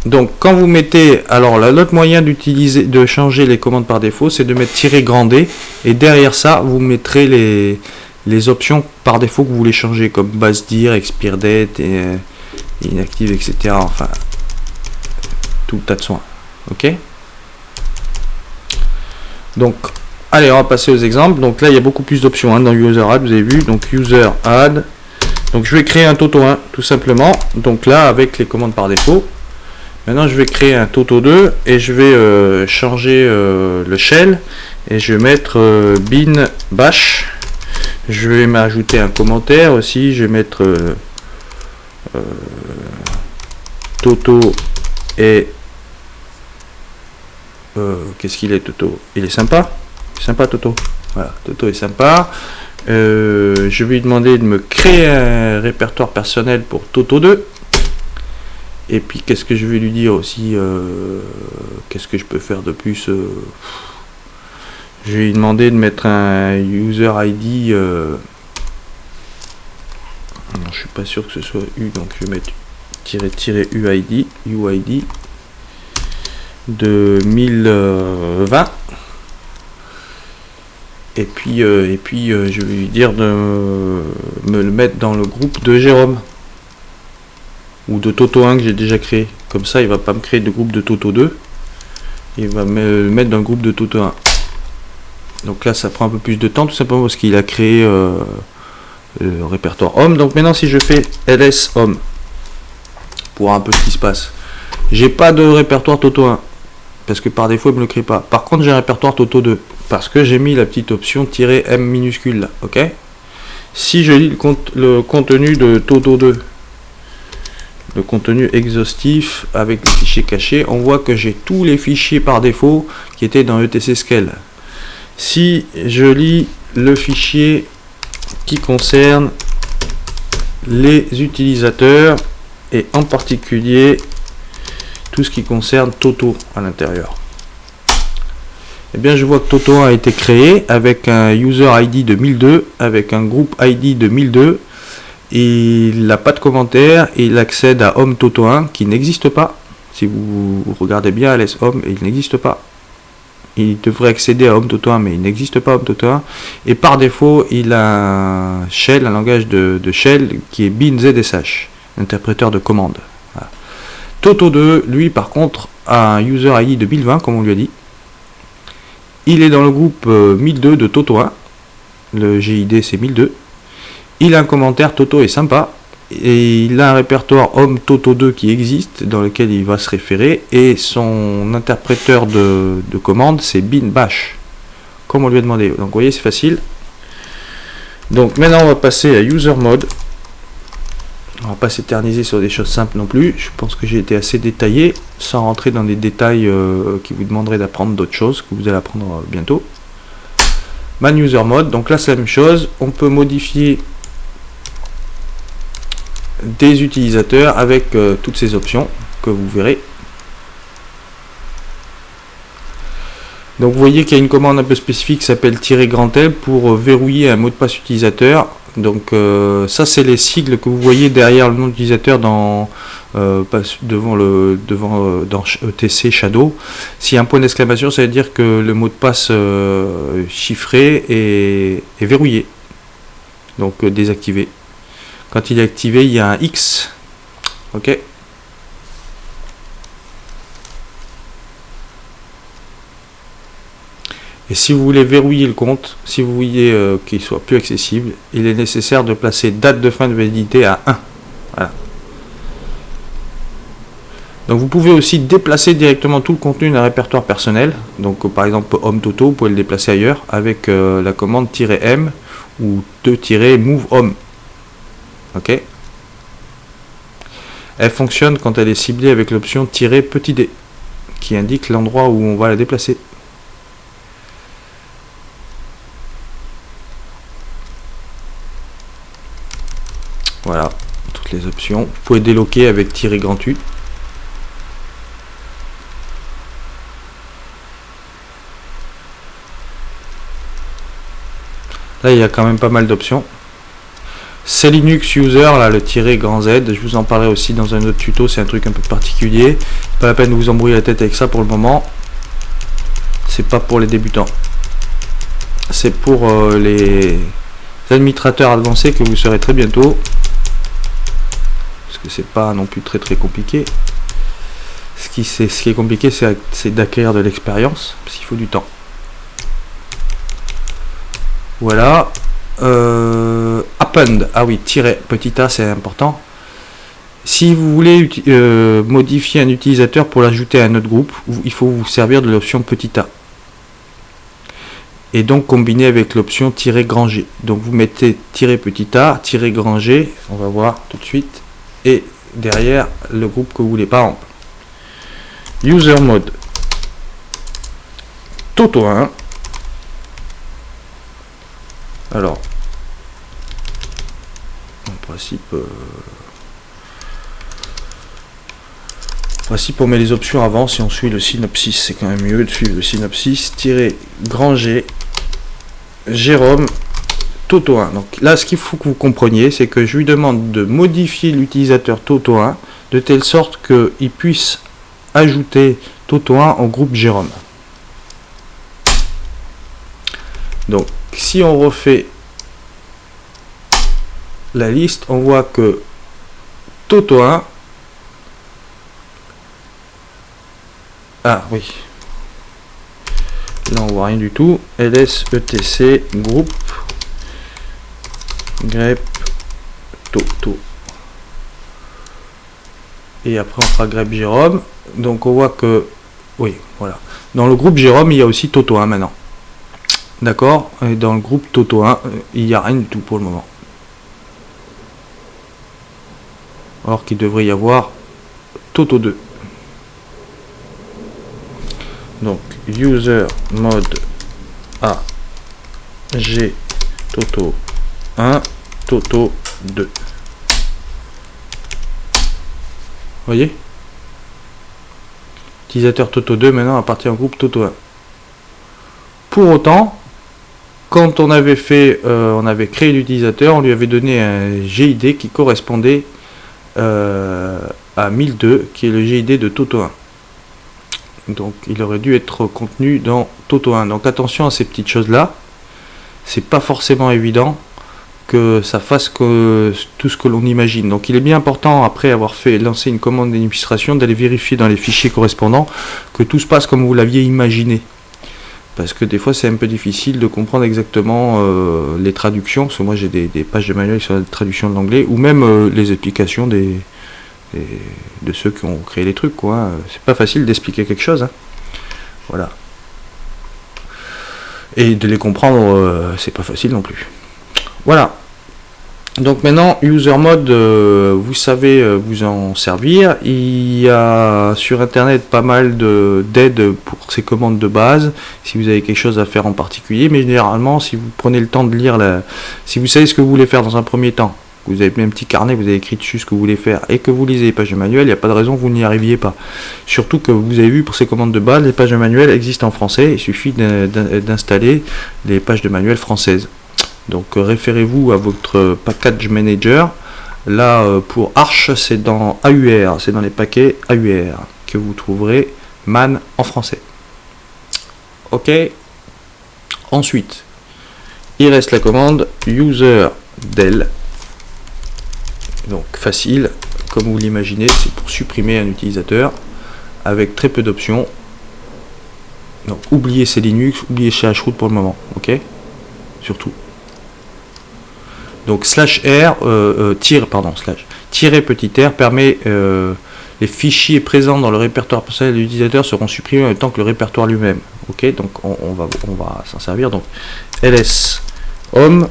Donc quand vous mettez, alors l'autre moyen de changer les commandes par défaut, c'est de mettre -D et derrière ça vous mettrez les options par défaut que vous voulez changer, comme base dir, expire date, et inactive, etc. Enfin, tout le tas de soins. Ok? Donc, allez, on va passer aux exemples. Donc là, il y a beaucoup plus d'options hein, dans user add, vous avez vu. Donc user add. Donc je vais créer un Toto 1, tout simplement. Donc là, avec les commandes par défaut. Maintenant, je vais créer un Toto 2 et je vais changer le shell et je vais mettre bin bash. Je vais m'ajouter un commentaire aussi, je vais mettre Toto et qu'est-ce qu'il est Toto? Il est sympa? Sympa Toto. Voilà, Toto est sympa. Je vais lui demander de me créer un répertoire personnel pour Toto 2. Et puis qu'est-ce que je vais lui dire aussi? Qu'est-ce que je peux faire de plus? Je vais lui demander de mettre un user ID. Non, je suis pas sûr que ce soit U, donc je vais mettre -UID UID 2020. et puis je vais lui dire de me le mettre dans le groupe de Jérôme ou de Toto 1 que j'ai déjà créé. Comme ça, il va pas me créer de groupe de Toto 2, il va me mettre dans le groupe de Toto 1. Donc là, ça prend un peu plus de temps, tout simplement parce qu'il a créé le répertoire homme. Donc maintenant, si je fais ls homme, pour voir un peu ce qui se passe, j'ai pas de répertoire Toto 1 parce que par défaut il me le crée pas. Par contre, j'ai un répertoire Toto 2 parce que j'ai mis la petite option "-m" minuscule là. Ok. Si je lis le contenu de Toto 2, le contenu exhaustif avec le fichier caché, on voit que j'ai tous les fichiers par défaut qui étaient dans etc-scale. Si je lis le fichier qui concerne les utilisateurs et en particulier tout ce qui concerne Toto à l'intérieur, et bien je vois que Toto 1 a été créé avec un user ID de 1002, avec un groupe ID de 1002, et il n'a pas de commentaire et il accède à Home Toto 1 qui n'existe pas. Si vous regardez bien ls home, il n'existe pas. Il devrait accéder à Home Toto 1, mais il n'existe pas Home Toto 1. Et par défaut, il a un shell, un langage de shell qui est binzsh, interpréteur de commande. Voilà. Toto 2, lui, par contre, a un user ID de 1020, comme on lui a dit. Il est dans le groupe 1002 de Toto 1. Le GID, c'est 1002. Il a un commentaire, Toto est sympa. Et il a un répertoire Home Toto 2 qui existe, dans lequel il va se référer, et son interpréteur de commande c'est bin bash, comme on lui a demandé. Donc vous voyez, c'est facile. Donc maintenant on va passer à user mode. On va pas s'éterniser sur des choses simples non plus. Je pense que j'ai été assez détaillé, sans rentrer dans des détails qui vous demanderaient d'apprendre d'autres choses, que vous allez apprendre bientôt. Man user mode, donc là c'est la même chose, on peut modifier des utilisateurs avec toutes ces options que vous verrez. Donc vous voyez qu'il y a une commande un peu spécifique qui s'appelle -L pour verrouiller un mot de passe utilisateur. Donc ça c'est les sigles que vous voyez derrière le nom d'utilisateur dans dans ETC Shadow. S'il y a un point d'exclamation, ça veut dire que le mot de passe chiffré est verrouillé, donc désactivé. Quand il est activé, il y a un X. Ok. Et si vous voulez verrouiller le compte, si vous voulez qu'il soit plus accessible, il est nécessaire de placer date de fin de validité à 1. Voilà. Donc vous pouvez aussi déplacer directement tout le contenu d'un répertoire personnel. Donc par exemple Home Toto, vous pouvez le déplacer ailleurs avec la commande -m ou -move home. Ok. Elle fonctionne quand elle est ciblée avec l'option -d qui indique l'endroit où on va la déplacer. Voilà, toutes les options. Vous pouvez déloquer avec -U. Là, il y a quand même pas mal d'options. C'est Linux User, là, le -Z, je vous en parlerai aussi dans un autre tuto, c'est un truc un peu particulier. Pas la peine de vous embrouiller la tête avec ça pour le moment. C'est pas pour les débutants. C'est pour les administrateurs avancés que vous serez très bientôt. Parce que c'est pas non plus très compliqué. Ce qui est compliqué, c'est d'acquérir de l'expérience, parce qu'il faut du temps. Voilà. Append, ah oui, petit a, c'est important. Si vous voulez modifier un utilisateur pour l'ajouter à un autre groupe, il faut vous servir de l'option a. Et donc combiner avec l'option -G. Donc vous mettez -a, -G, on va voir tout de suite, et derrière le groupe que vous voulez. Par exemple, user mode Toto 1. Alors, en principe, on met les options avant. Si on suit le synopsis, c'est quand même mieux de suivre le synopsis. -G, Jérôme, Toto 1. Donc là, ce qu'il faut que vous compreniez, c'est que je lui demande de modifier l'utilisateur Toto 1 de telle sorte qu'il puisse ajouter Toto 1 au groupe Jérôme. Donc, si on refait la liste, on voit que Toto 1, ah oui, là on voit rien du tout, ls etc groupe grep Toto, et après on fera grep Jérôme. Donc on voit que oui, voilà, dans le groupe Jérôme il y a aussi Toto 1 maintenant, d'accord, et dans le groupe Toto 1 il n'y a rien du tout pour le moment, alors qu'il devrait y avoir Toto 2. Donc user mode A G Toto 1 Toto 2. Voyez, utilisateur Toto 2 maintenant appartient au groupe Toto 1. Pour autant, quand on avait fait, on avait créé l'utilisateur, on lui avait donné un GID qui correspondait à 1002, qui est le GID de Toto 1. Donc il aurait dû être contenu dans Toto 1. Donc attention à ces petites choses là, c'est pas forcément évident que ça fasse que tout ce que l'on imagine. Donc il est bien important, après avoir lancé une commande d'illustration, d'aller vérifier dans les fichiers correspondants que tout se passe comme vous l'aviez imaginé, parce que des fois c'est un peu difficile de comprendre exactement les traductions, parce que moi j'ai des pages de manuel sur la traduction de l'anglais, ou même les explications de ceux qui ont créé les trucs, quoi. C'est pas facile d'expliquer quelque chose, hein. Voilà, et de les comprendre, c'est pas facile non plus. Voilà, donc maintenant user mode, vous savez vous en servir. Il y a sur internet pas mal d'aides pour ces commandes de base si vous avez quelque chose à faire en particulier, mais généralement si vous prenez le temps de lire si vous savez ce que vous voulez faire dans un premier temps, vous avez mis un petit carnet, vous avez écrit dessus ce que vous voulez faire, et que vous lisez les pages de manuel, il n'y a pas de raison que vous n'y arriviez pas. Surtout que vous avez vu, pour ces commandes de base, les pages de manuel existent en français, il suffit d'installer les pages de manuel françaises. Donc référez-vous à votre package manager. Là pour Arch, c'est dans AUR, c'est dans les paquets AUR que vous trouverez man en français. Ok. Ensuite, il reste la commande user del. Donc facile, comme vous l'imaginez, c'est pour supprimer un utilisateur avec très peu d'options. Donc oubliez ces Linux, oubliez chroot pour le moment, ok, surtout. Donc tiret petit r permet les fichiers présents dans le répertoire personnel de l'utilisateur seront supprimés en même temps que le répertoire lui-même. Ok, donc on va s'en servir. Donc ls home.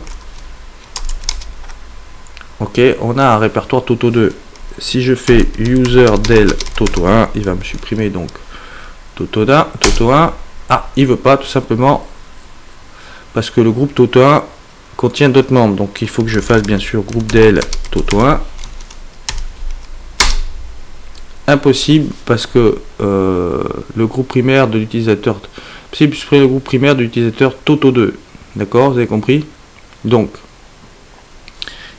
Ok, on a un répertoire Toto 2. Si je fais user del Toto 1, il va me supprimer donc Toto 1. Ah, il veut pas, tout simplement parce que le groupe Toto 1 contient d'autres membres. Donc il faut que je fasse bien sûr groupe del Toto 1. Impossible parce que le groupe primaire de l'utilisateur, c'est le groupe primaire de l'utilisateur Toto 2. D'accord, vous avez compris? Donc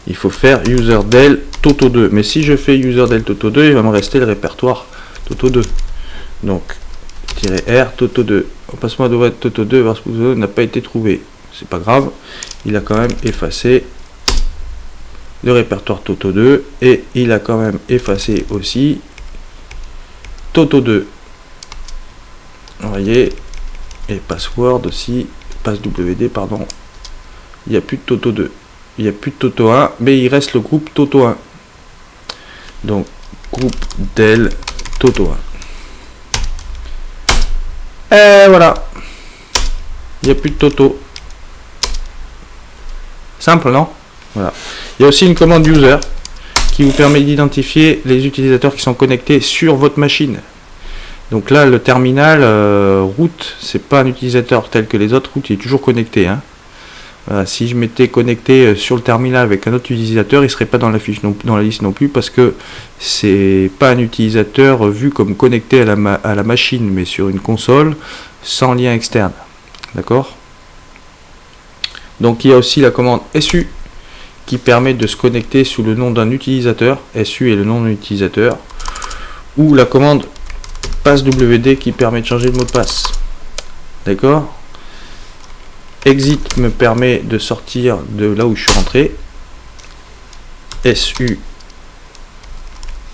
il faut faire user del Toto 2. Mais si je fais user del Toto 2, il va me rester le répertoire Toto 2. Donc -r Toto 2. Passe-moi de Toto 2 parce que Toto 2 n'a pas été trouvé. C'est pas grave, il a quand même effacé le répertoire Toto 2 et il a quand même effacé aussi Toto 2. Vous voyez, et password aussi, passwd, pardon. Il n'y a plus de Toto 2. Il n'y a plus de Toto 1, mais il reste le groupe Toto 1. Donc, groupe del Toto 1. Et voilà. Il n'y a plus de Toto. Simple, non? Voilà. Il y a aussi une commande user qui vous permet d'identifier les utilisateurs qui sont connectés sur votre machine. Donc là, le terminal root, c'est pas un utilisateur tel que les autres. Root, il est toujours connecté, hein. Si je m'étais connecté sur le terminal avec un autre utilisateur, il serait pas dans la fiche dans la liste non plus, parce que c'est pas un utilisateur vu comme connecté à la machine, mais sur une console sans lien externe. D'accord? Donc il y a aussi la commande SU qui permet de se connecter sous le nom d'un utilisateur. SU est le nom d'un utilisateur. Ou la commande passwd qui permet de changer le mot de passe. D'accord? exit me permet de sortir de là où je suis rentré. SU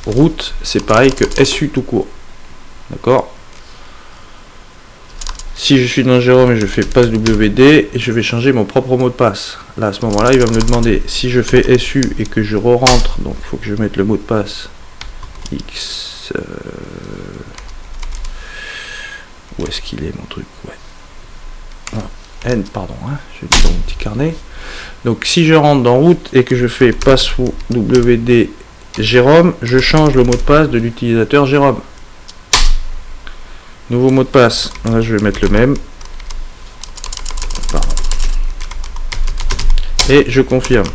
route, c'est pareil que SU tout court. D'accord. Si je suis dans Jérôme et je fais passe WD, et je vais changer mon propre mot de passe. Là, à ce moment-là, il va me demander si je fais SU et que je re-rentre. Donc, il faut que je mette le mot de passe X. Où est-ce qu'il est mon truc? Ouais. Ah, N, pardon. Hein, je vais dans mon petit carnet. Donc, si je rentre dans route et que je fais passe WD Jérôme, je change le mot de passe de l'utilisateur Jérôme. Nouveau mot de passe, là je vais mettre le même. Pardon. Et je confirme.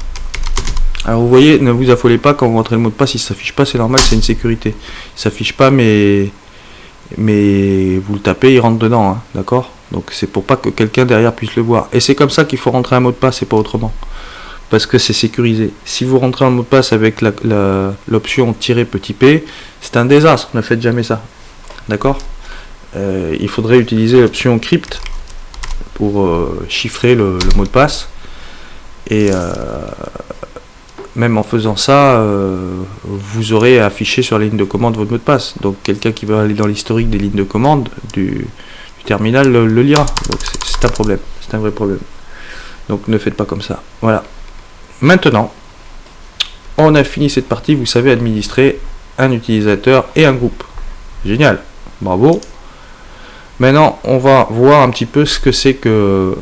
Alors vous voyez, ne vous affolez pas quand vous rentrez le mot de passe, il ne s'affiche pas, c'est normal, c'est une sécurité. Il ne s'affiche pas, mais vous le tapez, il rentre dedans, hein, d'accord? Donc c'est pour pas que quelqu'un derrière puisse le voir. Et c'est comme ça qu'il faut rentrer un mot de passe et pas autrement. Parce que c'est sécurisé. Si vous rentrez un mot de passe avec l'option petit p, c'est un désastre, ne faites jamais ça. D'accord? Il faudrait utiliser l'option crypt pour chiffrer le mot de passe. Et même en faisant ça, vous aurez affiché sur la ligne de commande votre mot de passe. Donc quelqu'un qui va aller dans l'historique des lignes de commande du terminal le lira. Donc c'est un problème, c'est un vrai problème. Donc ne faites pas comme ça. Voilà. Maintenant, on a fini cette partie. Vous savez administrer un utilisateur et un groupe. Génial, bravo. Maintenant, on va voir un petit peu ce que c'est que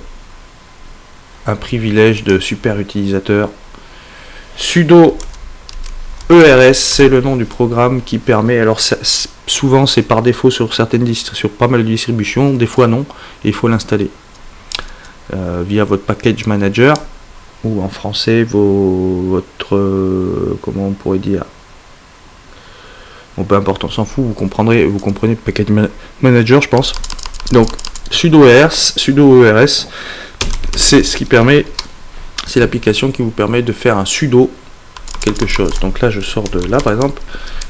un privilège de super utilisateur. Sudo ERS, c'est le nom du programme qui permet, alors souvent c'est par défaut sur sur pas mal de distributions, des fois non, et il faut l'installer via votre package manager, ou en français votre comment on pourrait dire, bon, peu importe, on s'en fout, vous comprenez package manager, je pense. Donc sudo ERS, c'est ce qui permet, c'est l'application qui vous permet de faire un sudo quelque chose. Donc là je sors de là par exemple,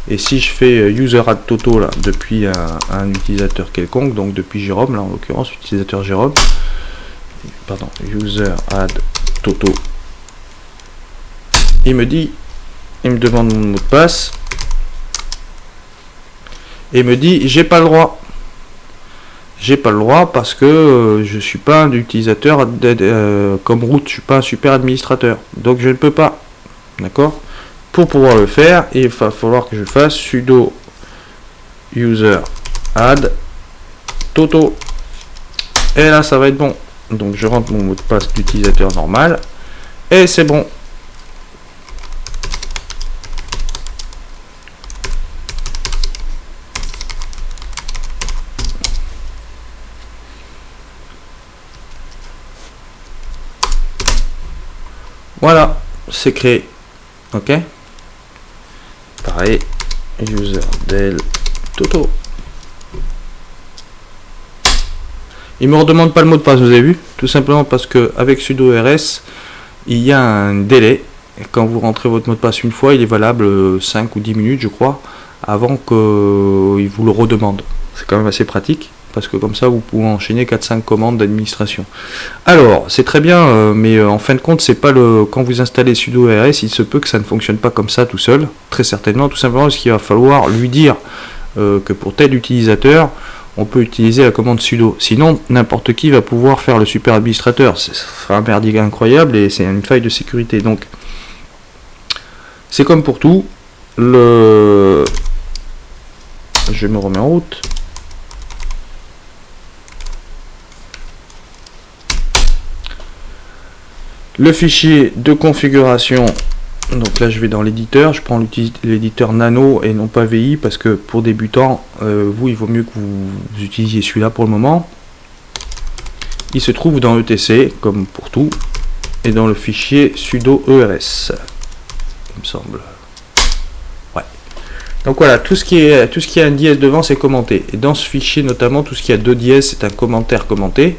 et si je fais user add toto là depuis un utilisateur quelconque, donc depuis Jérôme là en l'occurrence, utilisateur Jérôme, pardon, user add toto, il me demande mon mot de passe et me dit j'ai pas le droit. J'ai pas le droit parce que je suis pas un utilisateur comme root, je suis pas un super administrateur, donc je ne peux pas. D'accord? Pour pouvoir le faire, il va falloir que je fasse sudo user add toto, et là ça va être bon. Donc je rentre mon mot de passe d'utilisateur normal et c'est bon. Voilà, c'est créé. Ok. Pareil, user del toto. Il me redemande pas le mot de passe, vous avez vu, tout simplement parce que avec sudo rs, il y a un délai. Quand vous rentrez votre mot de passe une fois, il est valable 5 ou 10 minutes, je crois, avant qu'il vous le redemande. C'est quand même assez pratique, parce que comme ça vous pouvez enchaîner 4-5 commandes d'administration. Alors c'est très bien, mais en fin de compte c'est pas quand vous installez sudo rs, il se peut que ça ne fonctionne pas comme ça tout seul, très certainement, tout simplement parce qu'il va falloir lui dire que pour tel utilisateur on peut utiliser la commande sudo, sinon n'importe qui va pouvoir faire le super administrateur, ce sera un merdier incroyable et c'est une faille de sécurité. Donc c'est comme pour tout, je me remets en route. Le fichier de configuration, donc là je vais dans l'éditeur, je prends l'éditeur Nano et non pas VI parce que pour débutants, vous il vaut mieux que vous utilisiez celui-là pour le moment. Il se trouve dans ETC comme pour tout et dans le fichier sudo ERS, il me semble. Ouais. Donc voilà, tout ce qui a un dièse devant c'est commenté, et dans ce fichier notamment tout ce qui a 2 dièses c'est un commentaire commenté.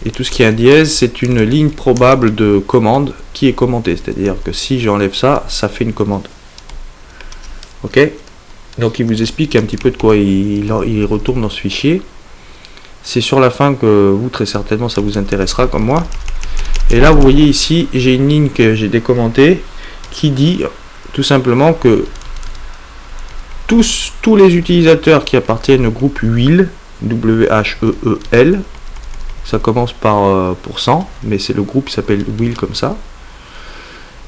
Et tout ce qui est un dièse, c'est une ligne probable de commande qui est commentée. C'est-à-dire que si j'enlève ça, ça fait une commande. Ok? Donc il vous explique un petit peu de quoi il retourne dans ce fichier. C'est sur la fin que vous, très certainement, ça vous intéressera comme moi. Et là, vous voyez ici, j'ai une ligne que j'ai décommentée qui dit tout simplement que tous les utilisateurs qui appartiennent au groupe WHEEL, W-H-E-E-L, ça commence par %, mais c'est le groupe qui s'appelle WHEEL comme ça,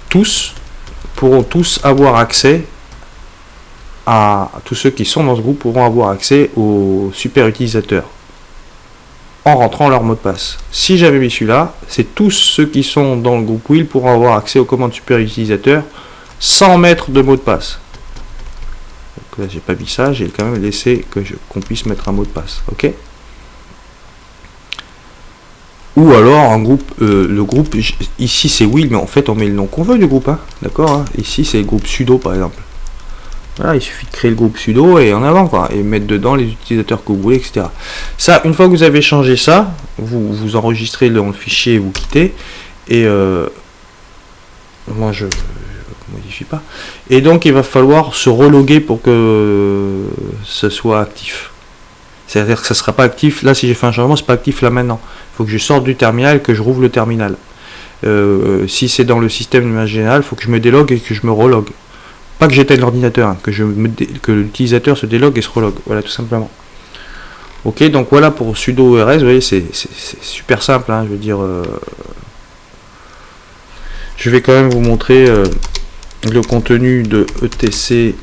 tous pourront tous avoir accès à tous ceux qui sont dans ce groupe pourront avoir accès aux super utilisateurs en rentrant leur mot de passe. Si j'avais mis celui-là, c'est tous ceux qui sont dans le groupe WHEEL pourront avoir accès aux commandes super utilisateurs sans mettre de mot de passe. Donc là, j'ai pas mis ça, j'ai quand même laissé qu'on puisse mettre un mot de passe. Ok. Ou alors un groupe, le groupe ici c'est WHEEL, mais en fait on met le nom qu'on veut du groupe, hein, d'accord, hein. Ici c'est le groupe sudo par exemple. Voilà, il suffit de créer le groupe sudo et en avant quoi, et mettre dedans les utilisateurs que vous voulez, etc. Ça, une fois que vous avez changé ça, vous enregistrez dans le fichier et vous quittez. Et moi je modifie pas. Et donc il va falloir se reloguer pour que ce soit actif. C'est-à-dire que ça ne sera pas actif. Là, si j'ai fait un changement, c'est pas actif là maintenant. Il faut que je sorte du terminal et que je rouvre le terminal. Si c'est dans le système de manière générale, il faut que je me délogue et que je me relogue. Pas que j'éteigne l'ordinateur, hein, que l'utilisateur se délogue et se relogue. Voilà, tout simplement. Ok, donc voilà pour sudo rs. Vous voyez, c'est super simple. Hein, je veux dire, je vais quand même vous montrer le contenu de etc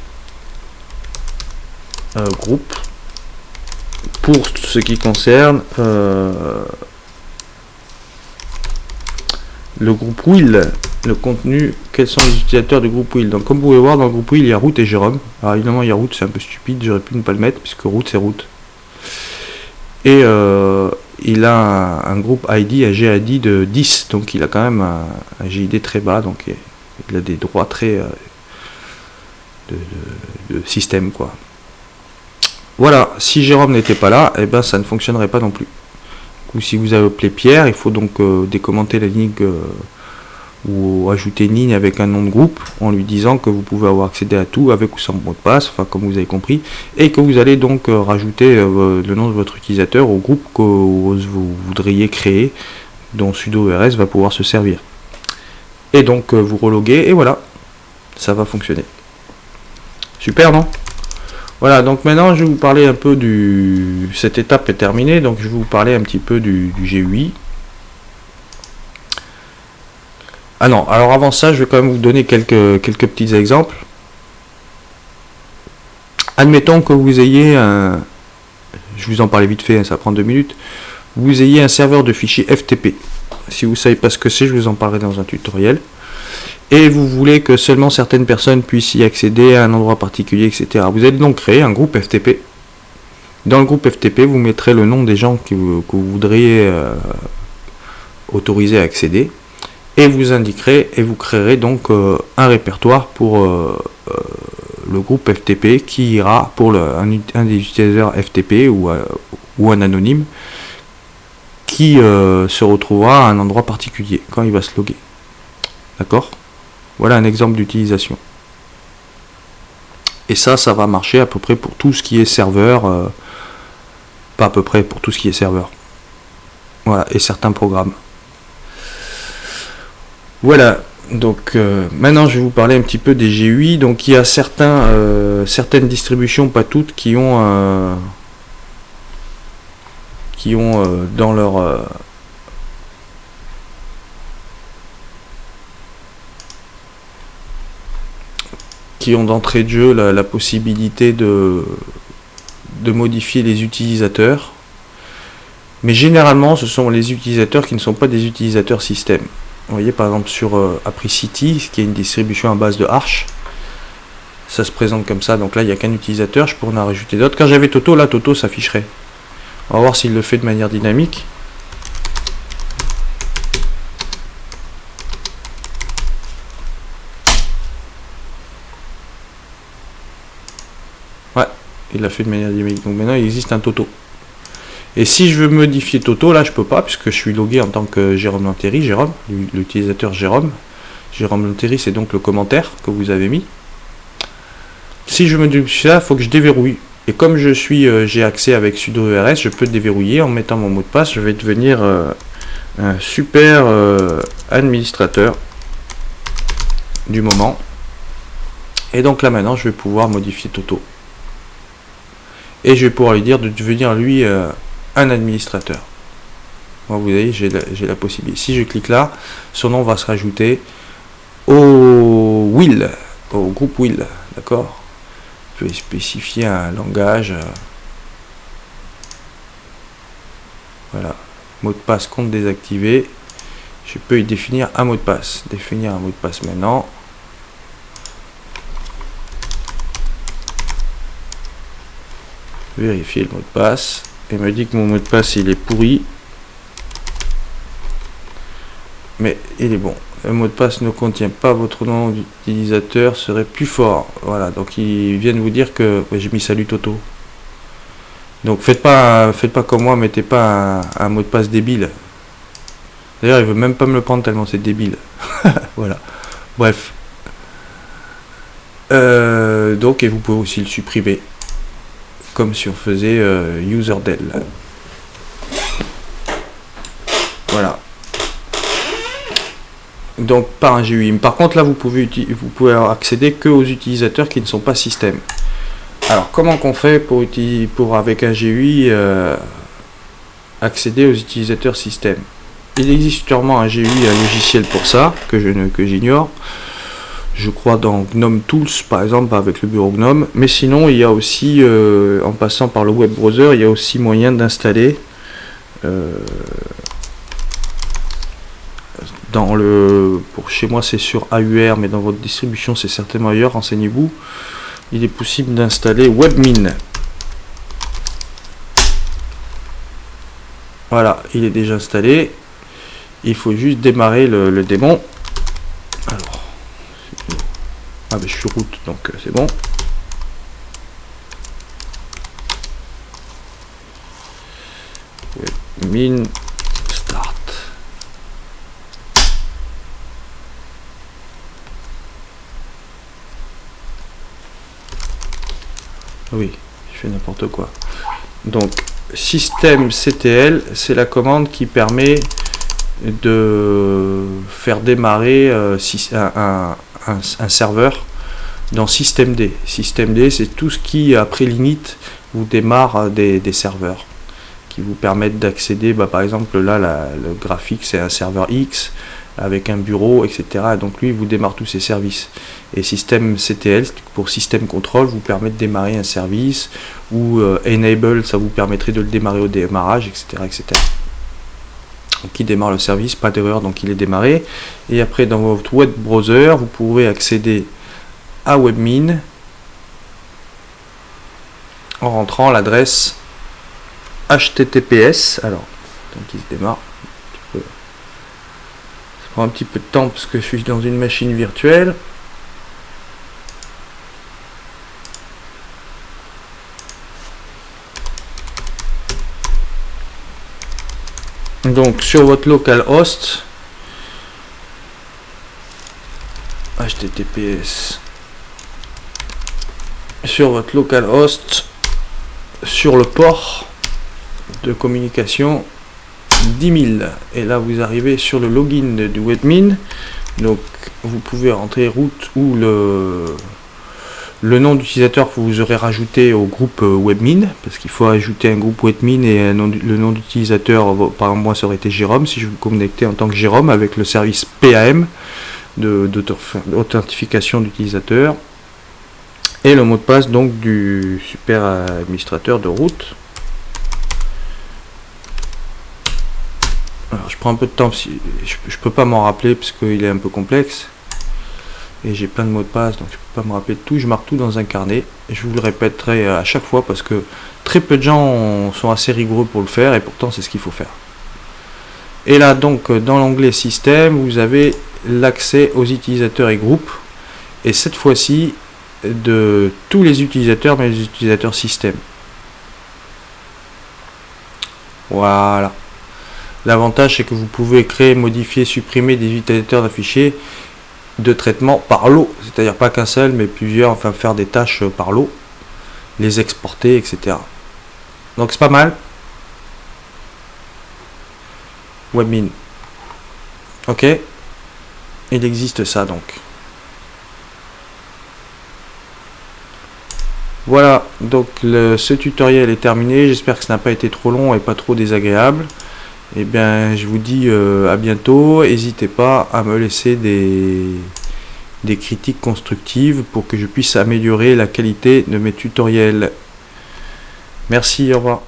groupe. Pour ce qui concerne le groupe WHEEL, le contenu, quels sont les utilisateurs du groupe WHEEL. Donc comme vous pouvez voir, dans le groupe WHEEL, il y a Root et Jérôme. Alors évidemment, il y a Root, c'est un peu stupide, j'aurais pu ne pas le mettre, puisque Root, c'est Root. Et il a un groupe ID, un GID de 10, donc il a quand même un GID très bas, donc il a des droits très de système, quoi. Voilà, si Jérôme n'était pas là, eh ben ça ne fonctionnerait pas non plus. Ou si vous avez appelé Pierre, il faut donc décommenter la ligne ou ajouter une ligne avec un nom de groupe en lui disant que vous pouvez avoir accédé à tout avec ou sans mot de passe, enfin comme vous avez compris, et que vous allez donc rajouter le nom de votre utilisateur au groupe que vous voudriez créer, dont sudo rs va pouvoir se servir. Et donc vous reloguez et voilà, ça va fonctionner. Super, non ? Voilà, donc maintenant je vais vous parler un peu cette étape est terminée, donc je vais vous parler un petit peu du GUI. Ah non, alors avant ça, je vais quand même vous donner quelques petits exemples. Admettons que vous ayez je vous en parlais vite fait, ça prend 2 minutes, vous ayez un serveur de fichiers FTP. Si vous ne savez pas ce que c'est, je vous en parlerai dans un tutoriel. Et vous voulez que seulement certaines personnes puissent y accéder à un endroit particulier, etc. Vous allez donc créer un groupe FTP. Dans le groupe FTP, vous mettrez le nom des gens que vous voudriez autoriser à accéder. Et vous indiquerez, et vous créerez donc un répertoire pour le groupe FTP qui ira pour un des utilisateurs FTP ou un anonyme qui se retrouvera à un endroit particulier quand il va se loguer. D'accord ? Voilà un exemple d'utilisation. Et ça va marcher à peu près pour tout ce qui est serveur. Pas à peu près pour tout ce qui est serveur. Voilà, et certains programmes. Voilà, donc maintenant je vais vous parler un petit peu des GUI. Donc il y a certaines distributions, pas toutes, qui ont dans leur... qui ont d'entrée de jeu la possibilité de modifier les utilisateurs. Mais généralement, ce sont les utilisateurs qui ne sont pas des utilisateurs système. Vous voyez, par exemple, sur Apricity, qui est une distribution à base de Arch, ça se présente comme ça. Donc là, il n'y a qu'un utilisateur, je pourrais en rajouter d'autres. Quand j'avais Toto, là, Toto s'afficherait. On va voir s'il le fait de manière dynamique. Ouais, il l'a fait de manière dynamique. Donc maintenant, il existe un Toto. Et si je veux modifier Toto, là je peux pas, puisque je suis logué en tant que Jérôme Lantéry, l'utilisateur Jérôme. Jérôme Lantéry, c'est donc le commentaire que vous avez mis. Si je modifier ça, il faut que je déverrouille. Et comme j'ai accès avec sudo ers, je peux le déverrouiller en mettant mon mot de passe. Je vais devenir un super administrateur du moment. Et donc là maintenant je vais pouvoir modifier Toto. Et je vais pouvoir lui dire de devenir lui un administrateur. Moi, vous voyez, j'ai la possibilité. Si je clique là, son nom va se rajouter au Will, au groupe Will, d'accord. Je vais spécifier un langage. Voilà, mot de passe compte désactivé. Je peux y définir un mot de passe. Définir un mot de passe maintenant. Vérifier le mot de passe. Et me dit que mon mot de passe il est pourri. Mais il est bon. Le mot de passe ne contient pas votre nom d'utilisateur, serait plus fort. Voilà, donc ils viennent vous dire que j'ai mis salut Toto. Donc faites pas comme moi, mettez pas un mot de passe débile. D'ailleurs, il veut même pas me le prendre tellement c'est débile. Voilà. Bref. Donc, et vous pouvez aussi le supprimer. Comme si on faisait userdel. Voilà. Donc par un GUI. Par contre là vous pouvez accéder que aux utilisateurs qui ne sont pas système. Alors comment qu'on fait pour avec un GUI accéder aux utilisateurs système? Il existe sûrement un GUI, un logiciel pour ça que j'ignore. Je crois dans GNOME Tools par exemple avec le bureau GNOME. Mais sinon il y a aussi en passant par le web browser il y a aussi moyen d'installer pour chez moi c'est sur AUR, mais dans votre distribution c'est certainement ailleurs, renseignez-vous. Il est possible d'installer Webmin. Voilà, il est déjà installé. Il faut juste démarrer le démon. Alors, ah ben je suis root donc c'est bon. Webmin. Oui, je fais n'importe quoi. Donc, systemctl, c'est la commande qui permet de faire démarrer un serveur dans systemd. Systemd, c'est tout ce qui, après l'init, vous démarre des serveurs qui vous permettent d'accéder, par exemple, là, le graphique, c'est un serveur X avec un bureau, etc. Donc lui, il vous démarre tous ces services. Et systemctl, pour system control, vous permet de démarrer un service, ou enable, ça vous permettrait de le démarrer au démarrage, etc. etc. Donc il démarre le service, pas d'erreur, donc il est démarré. Et après, dans votre web browser, vous pourrez accéder à Webmin en rentrant l'adresse HTTPS. Alors, donc il se démarre. Ça prend un petit peu de temps parce que je suis dans une machine virtuelle. Donc sur votre localhost, HTTPS, sur votre localhost, sur le port de communication 10 000, et là vous arrivez sur le login du Webmin. Donc vous pouvez rentrer root ou le nom d'utilisateur que vous aurez rajouté au groupe Webmin, parce qu'il faut ajouter un groupe Webmin et le nom d'utilisateur, par exemple moi ça aurait été Jérôme, si je me connectais en tant que Jérôme avec le service PAM d'authentification d'utilisateur, et le mot de passe donc du super administrateur de root. Alors je prends un peu de temps, je peux pas m'en rappeler parce qu'il est un peu complexe. Et j'ai plein de mots de passe, donc je peux pas me rappeler de tout. Je marque tout dans un carnet. Et je vous le répéterai à chaque fois parce que très peu de gens sont assez rigoureux pour le faire et pourtant c'est ce qu'il faut faire. Et là donc dans l'onglet système, vous avez l'accès aux utilisateurs et groupes. Et cette fois-ci de tous les utilisateurs, mais les utilisateurs système. Voilà. L'avantage c'est que vous pouvez créer, modifier, supprimer des utilisateurs d'un fichier de traitement par lot, c'est-à-dire pas qu'un seul mais plusieurs, enfin faire des tâches par lot. les exporter, etc. Donc c'est pas mal. Webmin. Ok. Il existe ça donc. Voilà, donc ce tutoriel est terminé. J'espère que ça n'a pas été trop long et pas trop désagréable. Et bien, je vous dis à bientôt. N'hésitez pas à me laisser des critiques constructives pour que je puisse améliorer la qualité de mes tutoriels. Merci, au revoir.